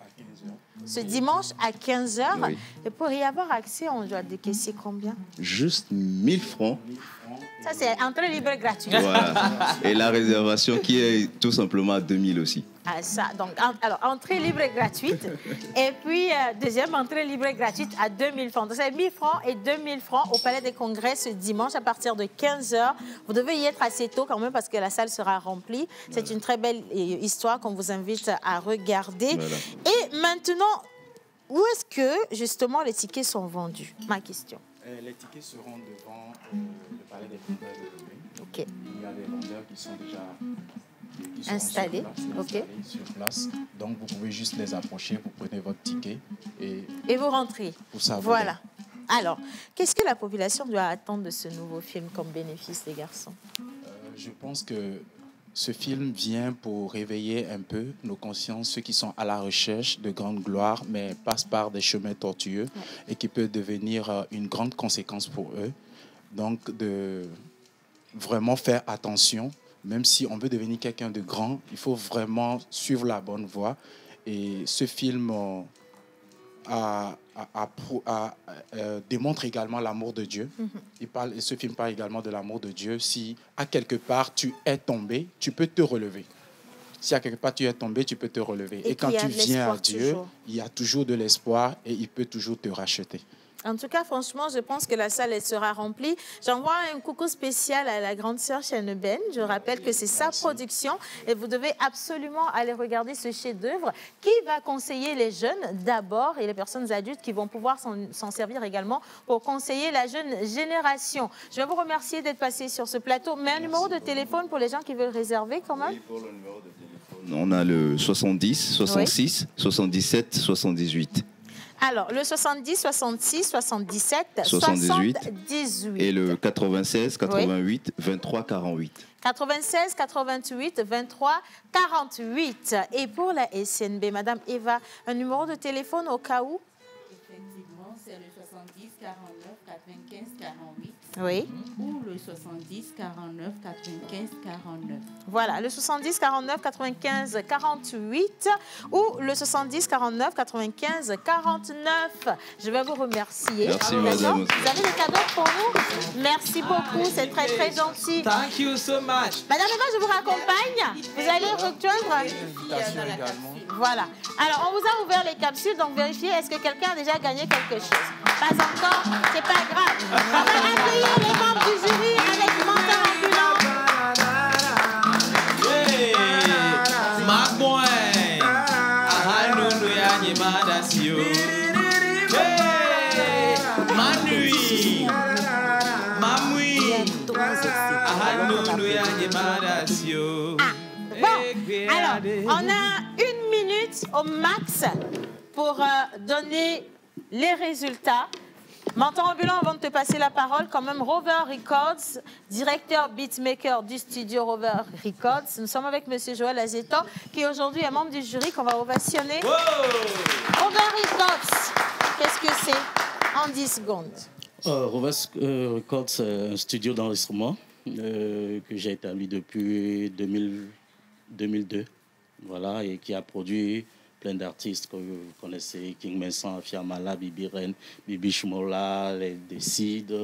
à 15h. Ce dimanche à 15h. Oui. Et pour y avoir accès, on doit décaisser combien? Juste 1000 francs. Ça, c'est entrée libre gratuite. Voilà. Et la réservation qui est tout simplement à 2000 aussi. Ah, ça. Donc, alors, entrée libre gratuite. Et puis, deuxième entrée libre gratuite à 2000 francs. Donc, c'est 1000 francs et 2000 francs au Palais des Congrès ce dimanche à partir de 15h. Vous devez y être assez tôt quand même parce que la salle sera remplie. C'est une très belle histoire qu'on vous invite à regarder. Voilà. Et maintenant, où est-ce que, justement, les tickets sont vendus? Ma question. Les tickets seront devant le Palais des Congrès de Lomé. OK. Il y a des vendeurs qui sont déjà installés sur place. Donc, vous pouvez juste les approcher, vous prenez votre ticket et vous rentrez. Pour savoir. Voilà. Alors, qu'est-ce que la population doit attendre de ce nouveau film comme bénéfice, les garçons? Je pense que ce film vient pour réveiller un peu nos consciences, ceux qui sont à la recherche de grande gloire, mais passent par des chemins tortueux et qui peuvent devenir une grande conséquence pour eux. Donc, de vraiment faire attention. Même si on veut devenir quelqu'un de grand, il faut vraiment suivre la bonne voie. Et ce film démontre également l'amour de Dieu. Et ce film parle également de l'amour de Dieu. Si à quelque part tu es tombé, tu peux te relever. Si à quelque part tu es tombé, tu peux te relever. Et quand tu viens à Dieu, il y a toujours de l'espoir et il peut toujours te racheter. En tout cas, franchement, je pense que la salle elle sera remplie. J'envoie un coucou spécial à la grande sœur Chaneben. Je rappelle que c'est sa production et vous devez absolument aller regarder ce chef-d'œuvre qui va conseiller les jeunes d'abord et les personnes adultes qui vont pouvoir s'en servir également pour conseiller la jeune génération. Je vais vous remercier d'être passé sur ce plateau. Mais un numéro de téléphone pour les gens qui veulent réserver quand même? Oui, pour le numéro de téléphone. On a le 70, 66, 77, 78. Alors, le 70, 66, 77, 78. Et le 96, 88, 23, 48. 96, 88, 23, 48. Et pour la SNB, Madame Eva, un numéro de téléphone au cas où? Effectivement, c'est le 70, 49, 95, 48. Oui. Ou le 70, 49, 95, 49. Voilà, le 70, 49, 95, 48 ou le 70, 49, 95, 49. Je vais vous remercier. Merci, madame. Vous avez des cadeaux pour nous? Merci beaucoup, c'est très, très gentil. Thank you so much. Madame Eva, je vous raccompagne. Vous allez rejoindre. Voilà. Alors, on vous a ouvert les capsules, donc vérifiez, est-ce que quelqu'un a déjà gagné quelque chose? Pas encore, c'est pas grave. On va accueillir les membres du jury avec menteur ambulant. Bon, alors, on a 1 minute au max pour donner les résultats. Menton ambulant, avant de te passer la parole, quand même, Rover Records, directeur beatmaker du studio Rover Records. Nous sommes avec M. Joël Azeto, qui aujourd'hui est membre du jury qu'on va ovationner. Wow. Rover Records, qu'est-ce que c'est en 10 secondes? Rover Records, c'est un studio d'enregistrement que j'ai établi depuis 2002. Voilà, et qui a produit plein d'artistes que vous connaissez, King Vincent, Fiamala, Bibi Ren, Bibi Shmola, les Décides.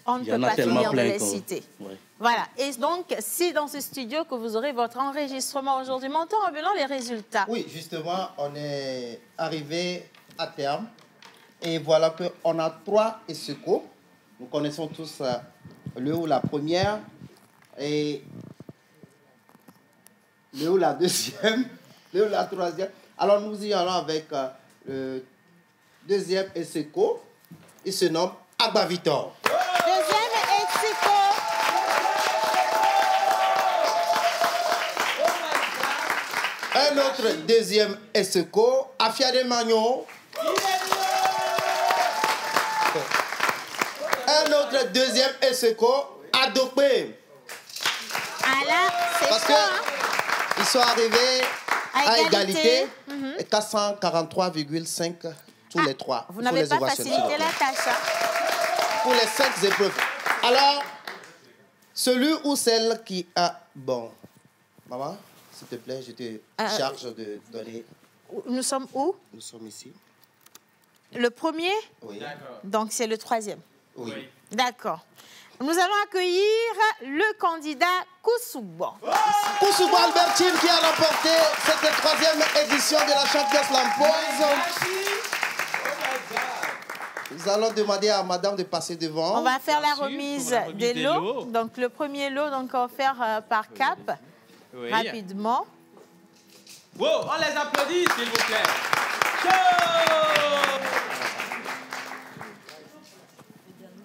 On ne peut pas finir de les citer. Ouais. Voilà. Et donc, c'est dans ce studio que vous aurez votre enregistrement aujourd'hui. Menton ambulant, les résultats. Oui, justement, on est arrivé à terme. Et voilà qu'on a 3 ESCO. Nous connaissons tous le ou la première et le ou la deuxième. La troisième. Alors, nous y allons avec le deuxième ESCO. Il se nomme Agbavitor. Deuxième ESCO. Un autre deuxième ESCO, Afiade Magnon. Un autre deuxième ESCO, Adopé. Alors, c'est parce qu'ils sont arrivés à égalité, 443,5 tous les 3. Vous n'avez pas facilité la tâche. Pour les 5 épreuves. Alors, celui ou celle qui a... Bon, maman, s'il te plaît, je te charge de donner... Nous sommes où? Nous sommes ici. Le premier? Oui. Donc, c'est le troisième? Oui. D'accord. Nous allons accueillir le candidat Kousoubo. Kousoubo Albertine qui a remporté cette 3e édition de la Champions Lampose. Nous allons demander à madame de passer devant. On va faire la remise des lots. Donc, le premier lot offert par CAP. Oui. Rapidement. Wow, on les applaudit, s'il vous plaît.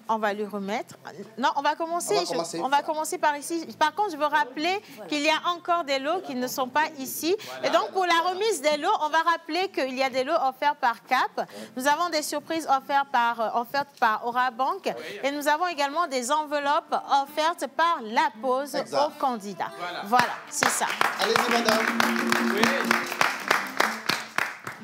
On va lui remettre. Non, on va commencer. On va commencer par ici. Par contre, je veux rappeler qu'il y a encore des lots qui ne sont pas ici. Voilà. Et donc, pour la remise des lots, on va rappeler qu'il y a des lots offerts par CAP. Nous avons des surprises offertes par Orabank. Oui. Et nous avons également des enveloppes offertes par La Pause aux candidats. Voilà, c'est ça. Allez-y, madame. Oui.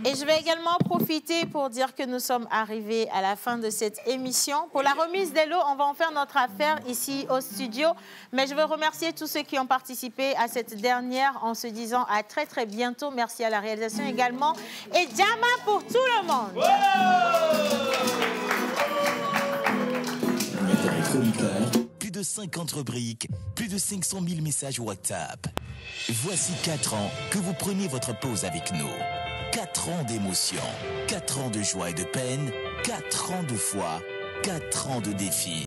Et je vais également profiter pour dire que nous sommes arrivés à la fin de cette émission. Pour la remise des lots, on va en faire notre affaire ici au studio. Mais je veux remercier tous ceux qui ont participé à cette dernière en se disant à très très bientôt. Merci à la réalisation également. Et Jama pour tout le monde. Plus de 50 rubriques, plus de 500 000 messages WhatsApp. Voici 4 ans que vous prenez votre pause avec nous. 4 ans d'émotion, 4 ans de joie et de peine, 4 ans de foi, 4 ans de défis.